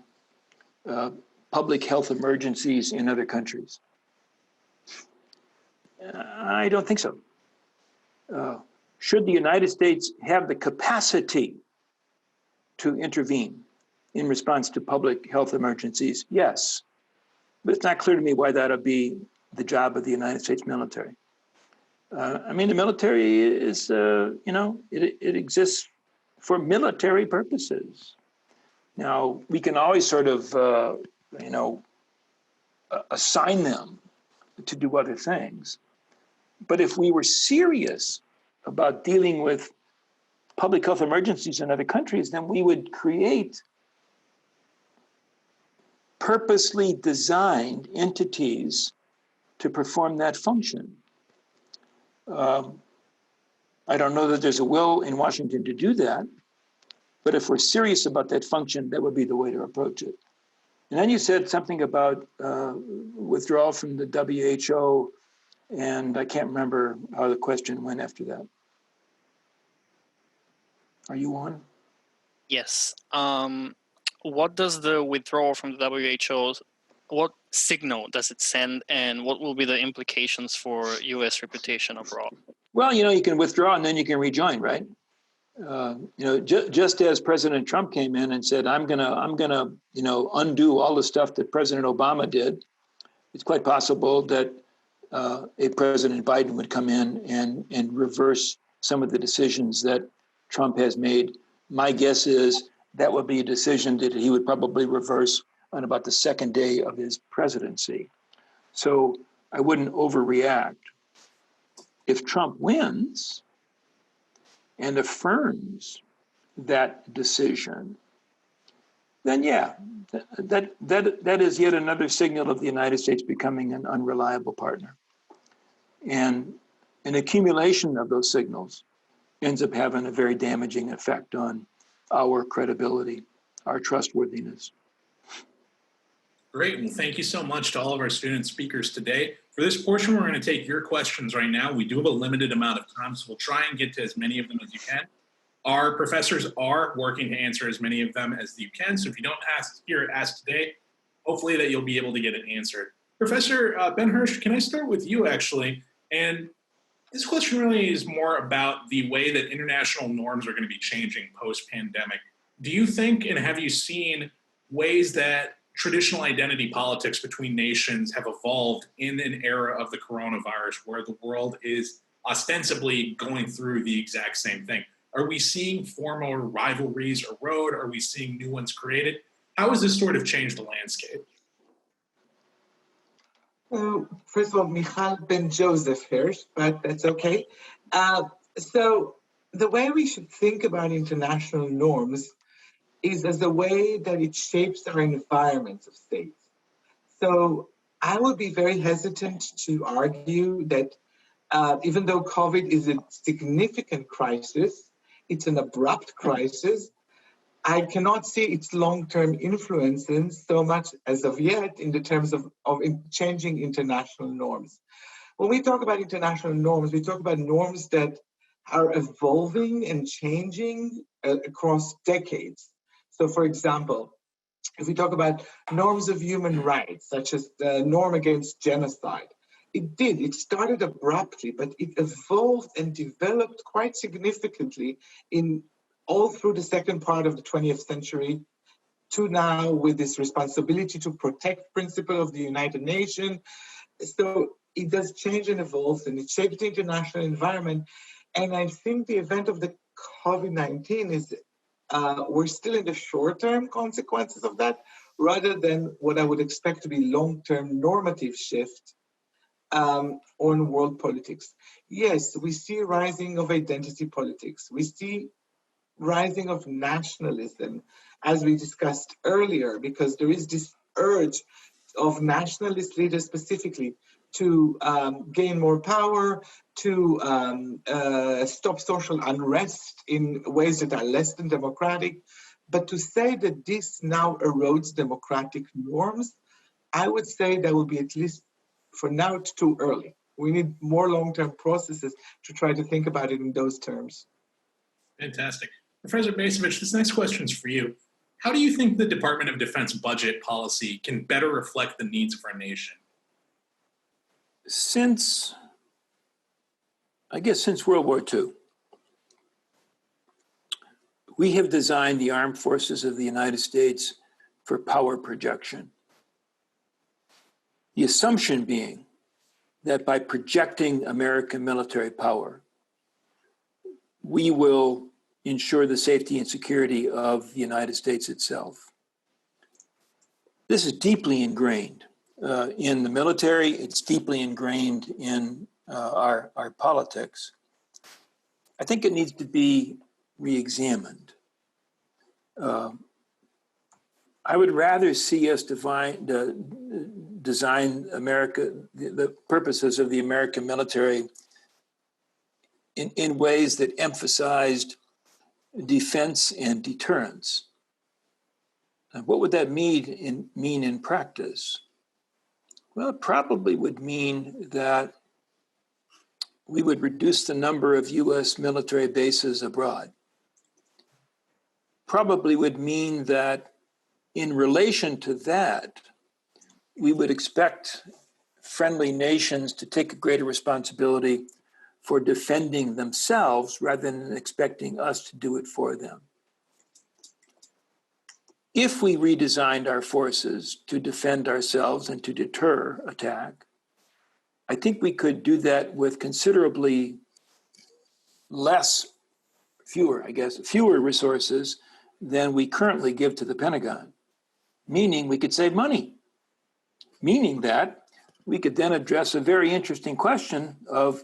public health emergencies in other countries? I don't think so. Should the United States have the capacity to intervene in response to public health emergencies? Yes. But it's not clear to me why that would be the job of the United States military. I mean, the military is, it exists for military purposes. Now, we can always sort of, assign them to do other things. But if we were serious about dealing with public health emergencies in other countries, then we would create purposely designed entities to perform that function. I don't know that there's a will in Washington to do that, but if we're serious about that function, that would be the way to approach it. And then you said something about withdrawal from the WHO, and I can't remember how the question went after that. Are you on? Yes. What does the withdrawal from the WHO, what signal does it send, and what will be the implications for U.S. reputation abroad? Well, you can withdraw and then you can rejoin, right? Just as President Trump came in and said, I'm gonna, undo all the stuff that President Obama did. It's quite possible that a President Biden would come in and reverse some of the decisions that Trump has made. My guess is that would be a decision that he would probably reverse on about the second day of his presidency. So I wouldn't overreact. If Trump wins and affirms that decision, then that is yet another signal of the United States becoming an unreliable partner. And an accumulation of those signals ends up having a very damaging effect on our credibility, our trustworthiness. Great. Well, thank you so much to all of our student speakers today. For this portion, we're going to take your questions right now. We do have a limited amount of time, so we'll try and get to as many of them as you can. Our professors are working to answer as many of them as you can, so if you don't hear it asked today, hopefully that you'll be able to get it answered. Professor Ben Hirsch, can I start with you, actually? And this question really is more about the way that international norms are going to be changing post-pandemic. Do you think, and have you seen, ways that traditional identity politics between nations have evolved in an era of the coronavirus where the world is ostensibly going through the exact same thing? Are we seeing former rivalries erode? Are we seeing new ones created? How has this sort of changed the landscape? Well, first of all, Michal Ben Joseph Hirsch, but that's okay. So the way we should think about international norms is as a way that it shapes our environments of states. So I would be very hesitant to argue that even though COVID is a significant crisis, it's an abrupt crisis, I cannot see its long-term influences so much as of yet in the terms of changing international norms. When we talk about international norms, we talk about norms that are evolving and changing across decades. So, for example, if we talk about norms of human rights, such as the norm against genocide, it started abruptly, but it evolved and developed quite significantly in all through the second part of the 20th century to now with this responsibility to protect principle of the United Nations. So it does change and evolve, and it shapes the international environment. And I think the event of the COVID-19 is we're still in the short-term consequences of that, rather than what I would expect to be long-term normative shift on world politics. Yes, we see rising of identity politics. We see rising of nationalism, as we discussed earlier, because there is this urge of nationalist leaders specifically to gain more power, to stop social unrest in ways that are less than democratic. But to say that this now erodes democratic norms, I would say that will be, at least for now, it's too early. We need more long-term processes to try to think about it in those terms. Fantastic. Professor Bacevich, this next question is for you. How do you think the Department of Defense budget policy can better reflect the needs of our nation? Since World War II, we have designed the armed forces of the United States for power projection. The assumption being that by projecting American military power, we will ensure the safety and security of the United States itself. This is deeply ingrained in the military. It's deeply ingrained in our politics. I think it needs to be re-examined. I would rather see us design America, the purposes of the American military in ways that emphasized defense and deterrence. And what would that mean in practice? Well, it probably would mean that we would reduce the number of U.S. military bases abroad. Probably would mean that in relation to that, we would expect friendly nations to take a greater responsibility for defending themselves rather than expecting us to do it for them. If we redesigned our forces to defend ourselves and to deter attack, I think we could do that with considerably fewer resources than we currently give to the Pentagon, meaning we could save money, meaning that we could then address a very interesting question of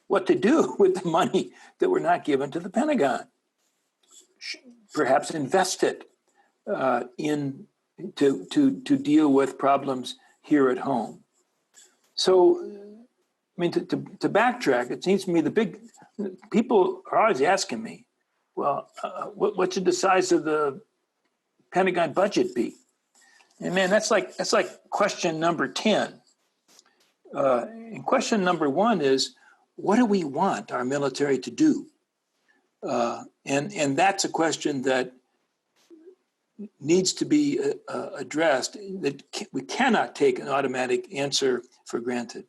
what to do with the money that we're not given to the Pentagon. Perhaps invest it to deal with problems here at home. So, I mean, to backtrack, it seems to me people are always asking me, well, what should the size of the Pentagon budget be? And man, that's like question number 10. And question number 1 is, what do we want our military to do? And that's a question that needs to be addressed, that we cannot take an automatic answer for granted.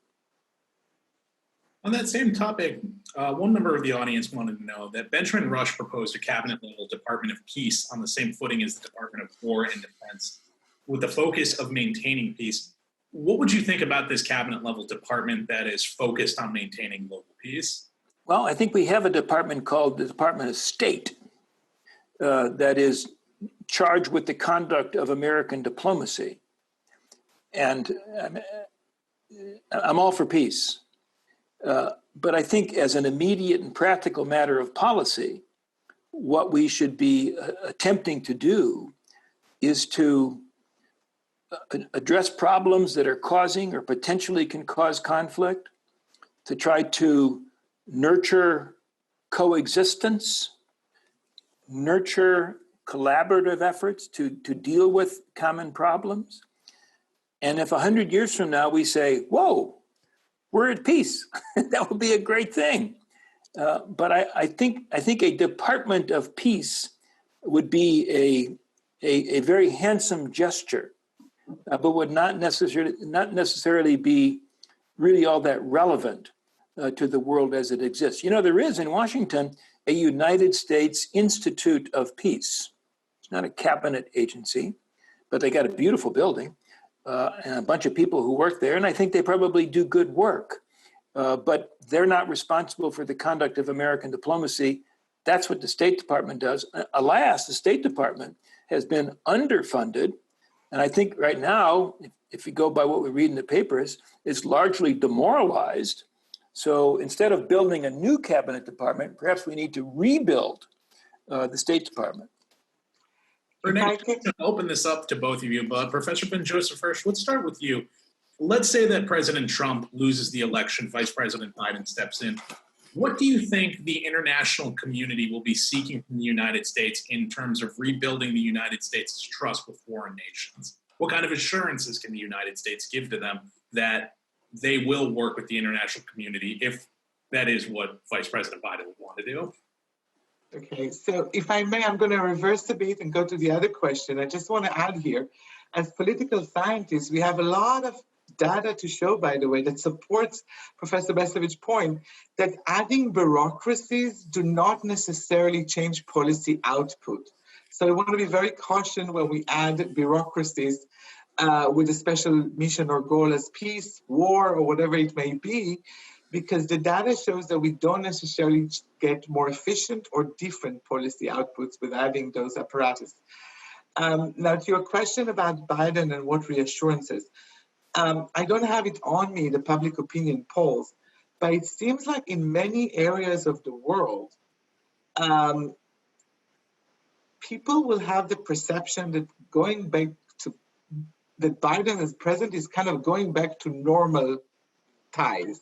On that same topic, one member of the audience wanted to know that Benjamin Rush proposed a cabinet-level Department of Peace on the same footing as the Department of War and Defense, with the focus of maintaining peace. What would you think about this cabinet-level department that is focused on maintaining global peace? Well, I think we have a department called the Department of State that is charged with the conduct of American diplomacy. And I'm all for peace. But I think as an immediate and practical matter of policy, what we should be attempting to do is to address problems that are causing or potentially can cause conflict, to try to nurture coexistence, nurture collaborative efforts to deal with common problems. And if 100 years from now we say, whoa, we're at peace, that would be a great thing. But I think a Department of Peace would be a very handsome gesture, but would not necessarily be really all that relevant to the world as it exists. You know, there is in Washington a United States Institute of Peace. It's not a cabinet agency, but they got a beautiful building and a bunch of people who work there, and I think they probably do good work. But they're not responsible for the conduct of American diplomacy. That's what the State Department does. Alas, the State Department has been underfunded. And I think right now, if you go by what we read in the papers, it's largely demoralized. So instead of building a new cabinet department, perhaps we need to rebuild the State Department. Renee, I'm going to open this up to both of you, but Professor Ben-Joseph Hirsch, let's start with you. Let's say that President Trump loses the election, Vice President Biden steps in. What do you think the international community will be seeking from the United States in terms of rebuilding the United States' trust with foreign nations? What kind of assurances can the United States give to them that they will work with the international community if that is what Vice President Biden would want to do? Okay, so if I may, I'm going to reverse a bit and go to the other question. I just want to add here, as political scientists, we have a lot of data to show, by the way, that supports Professor Besovich's point that adding bureaucracies do not necessarily change policy output. So I want to be very cautious when we add bureaucracies with a special mission or goal as peace, war, or whatever it may be, because the data shows that we don't necessarily get more efficient or different policy outputs with adding those apparatus. Now, to your question about Biden and what reassurances, I don't have it on me, the public opinion polls, but it seems like in many areas of the world, people will have the perception that going back to, that Biden as president is kind of going back to normal ties.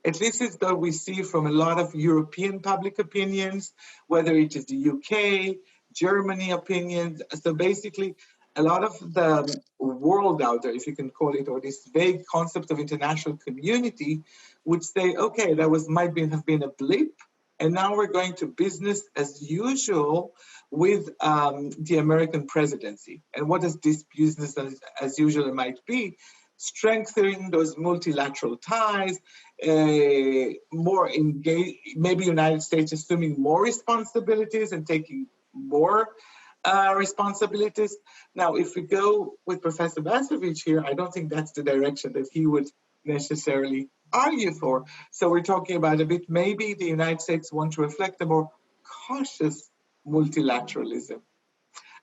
At least it's what we see from a lot of European public opinions, whether it is the UK, Germany opinions. So basically, a lot of the world out there, if you can call it, or this vague concept of international community, would say, okay, that have been a blip, and now we're going to business as usual with the American presidency. And what does this business as usual might be? Strengthening those multilateral ties, more engaged, maybe United States assuming more responsibilities and taking more responsibilities. Now, if we go with Professor Basovich here, I don't think that's the direction that he would necessarily argue for. So we're talking about a bit, maybe the United States want to reflect a more cautious multilateralism,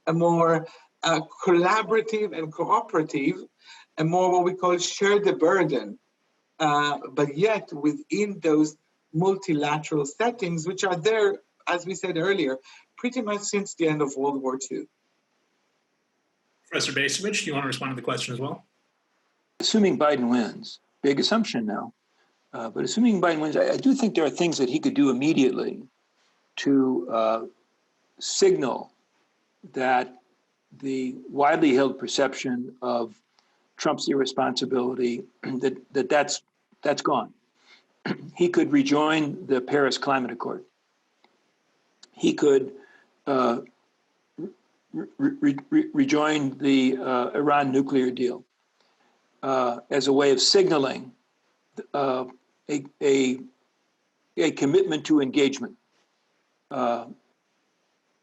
a more collaborative and cooperative, and more what we call share the burden, but yet within those multilateral settings, which are there, as we said earlier, pretty much since the end of World War II. Professor Basovich, do you want to respond to the question as well? Assuming Biden wins, big assumption now, but assuming Biden wins, I do think there are things that he could do immediately to signal that the widely held perception of Trump's irresponsibility, that's gone. He could rejoin the Paris Climate Accord. He could rejoin the Iran nuclear deal as a way of signaling a commitment to engagement.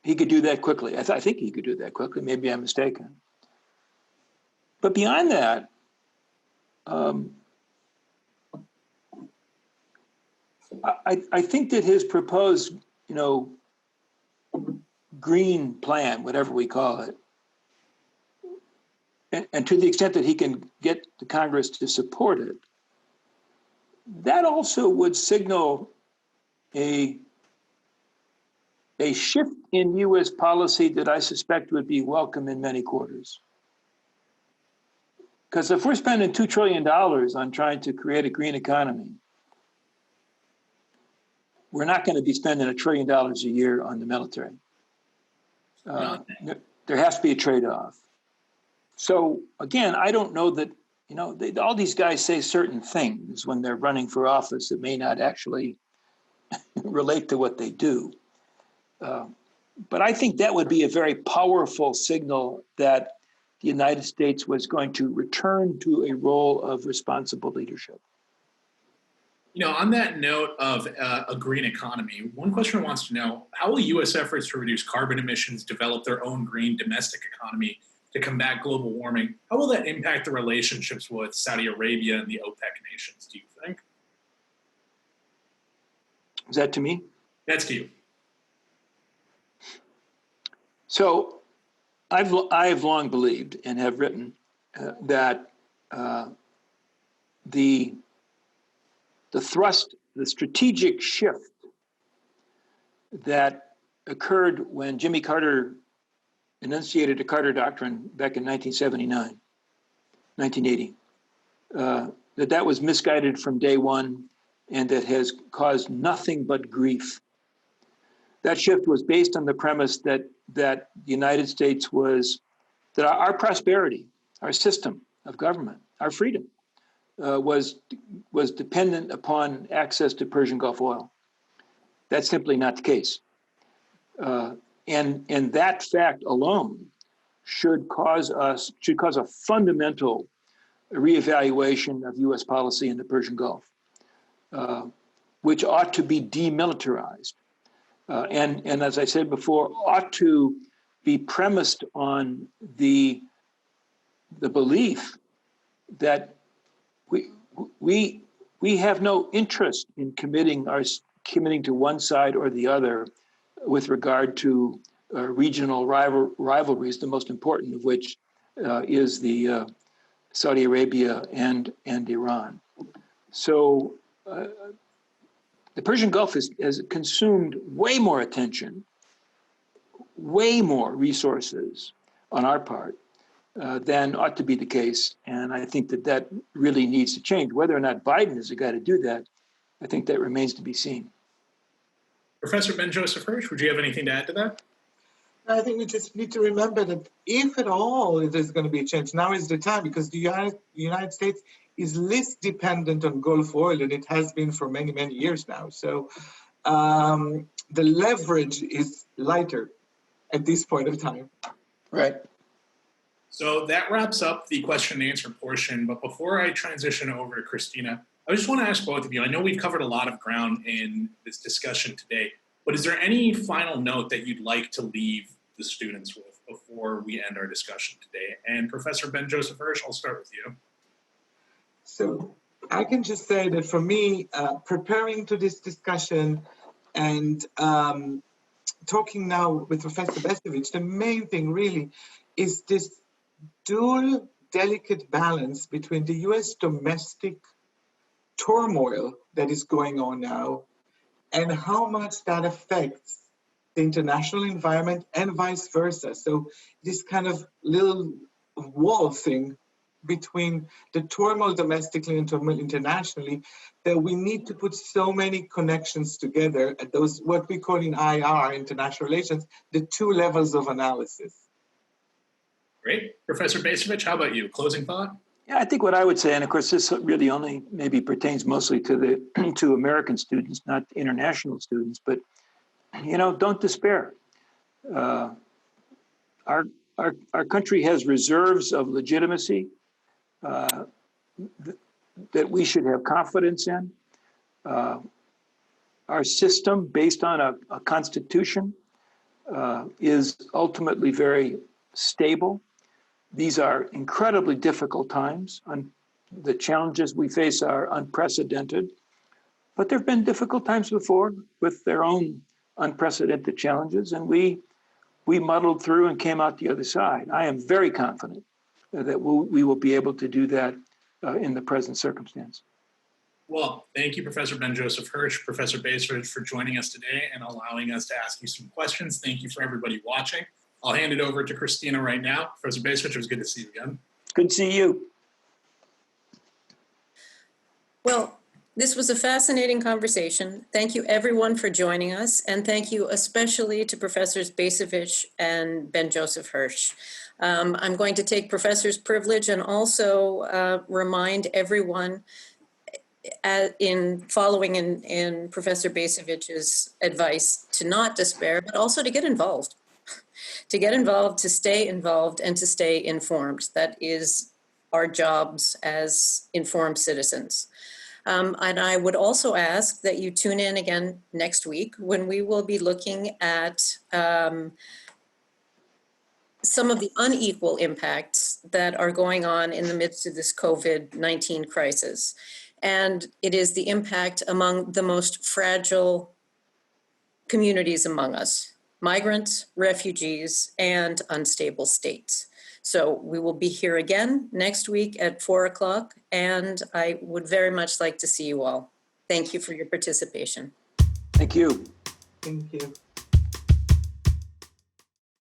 He could do that quickly. I think he could do that quickly. Maybe I'm mistaken. But beyond that, I think that his proposed, green plan, whatever we call it, and to the extent that he can get the Congress to support it, that also would signal a shift in U.S. policy that I suspect would be welcome in many quarters. Because if we're spending $2 trillion on trying to create a green economy, we're not going to be spending $1 trillion a year on the military. There has to be a trade-off. So again, I don't know that, all these guys say certain things when they're running for office that may not actually relate to what they do. But I think that would be a very powerful signal that the United States was going to return to a role of responsible leadership. You know, on that note of a green economy, one questioner wants to know, how will U.S. efforts to reduce carbon emissions develop their own green domestic economy to combat global warming? How will that impact the relationships with Saudi Arabia and the OPEC nations, do you think? Is that to me? That's to you. So I've long believed and have written that the thrust, the strategic shift that occurred when Jimmy Carter enunciated the Carter Doctrine back in 1979, 1980, that was misguided from day one and that has caused nothing but grief. That shift was based on the premise that the United States that our prosperity, our system of government, our freedom, was dependent upon access to Persian Gulf oil. That's simply not the case. And that fact alone should cause a fundamental reevaluation of U.S. policy in the Persian Gulf, which ought to be demilitarized. And as I said before, ought to be premised on the belief that we have no interest in committing to one side or the other with regard to regional rivalries, the most important of which is the Saudi Arabia and Iran. So the Persian Gulf has consumed way more attention, way more resources on our part than ought to be the case. And I think that really needs to change. Whether or not Biden is the guy to do that, I think that remains to be seen. Professor Ben Joseph Hirsch, would you have anything to add to that? I think we just need to remember that if at all there's going to be a change, now is the time, because the United States is less dependent on Gulf oil than it has been for many, many years now. So the leverage is lighter at this point of time. Right. So that wraps up the question and answer portion. But before I transition over to Christina, I just want to ask both of you. I know we've covered a lot of ground in this discussion today, but is there any final note that you'd like to leave the students with before we end our discussion today? And Professor Ben Joseph Hirsch, I'll start with you. So I can just say that for me, preparing to this discussion and talking now with Professor Besovich, the main thing really is this dual delicate balance between the US domestic turmoil that is going on now and how much that affects the international environment and vice versa. So this kind of little wall thing between the turmoil domestically and turmoil internationally, that we need to put so many connections together at those, what we call in IR, international relations, the two levels of analysis. Great. Professor Besovich, how about you? Closing thought? Yeah, I think what I would say, and of course this really only maybe pertains mostly to to American students, not international students, but don't despair. Our country has reserves of legitimacy that we should have confidence in. Our system, based on a constitution, is ultimately very stable. These are incredibly difficult times. The challenges we face are unprecedented, but there have been difficult times before with their own unprecedented challenges, and we muddled through and came out the other side. I am very confident that we will be able to do that in the present circumstance. Well, thank you, Professor Ben Joseph Hirsch, Professor Besovich, for joining us today and allowing us to ask you some questions. Thank you for everybody watching. I'll hand it over to Christina right now. Professor Besovich, it was good to see you again. Good to see you. Well, this was a fascinating conversation. Thank you everyone for joining us, and thank you especially to Professors Besovich and Ben Joseph Hirsch. I'm going to take professor's privilege and also remind everyone, in following in Professor Bacevich's advice to not despair, but also to get involved. To get involved, to stay involved, and to stay informed. That is our jobs as informed citizens. And I would also ask that you tune in again next week when we will be looking at some of the unequal impacts that are going on in the midst of this COVID-19 crisis. And it is the impact among the most fragile communities among us: migrants, refugees, and unstable states. So we will be here again next week at 4 o'clock, and I would very much like to see you all. Thank you for your participation. Thank you. Thank you.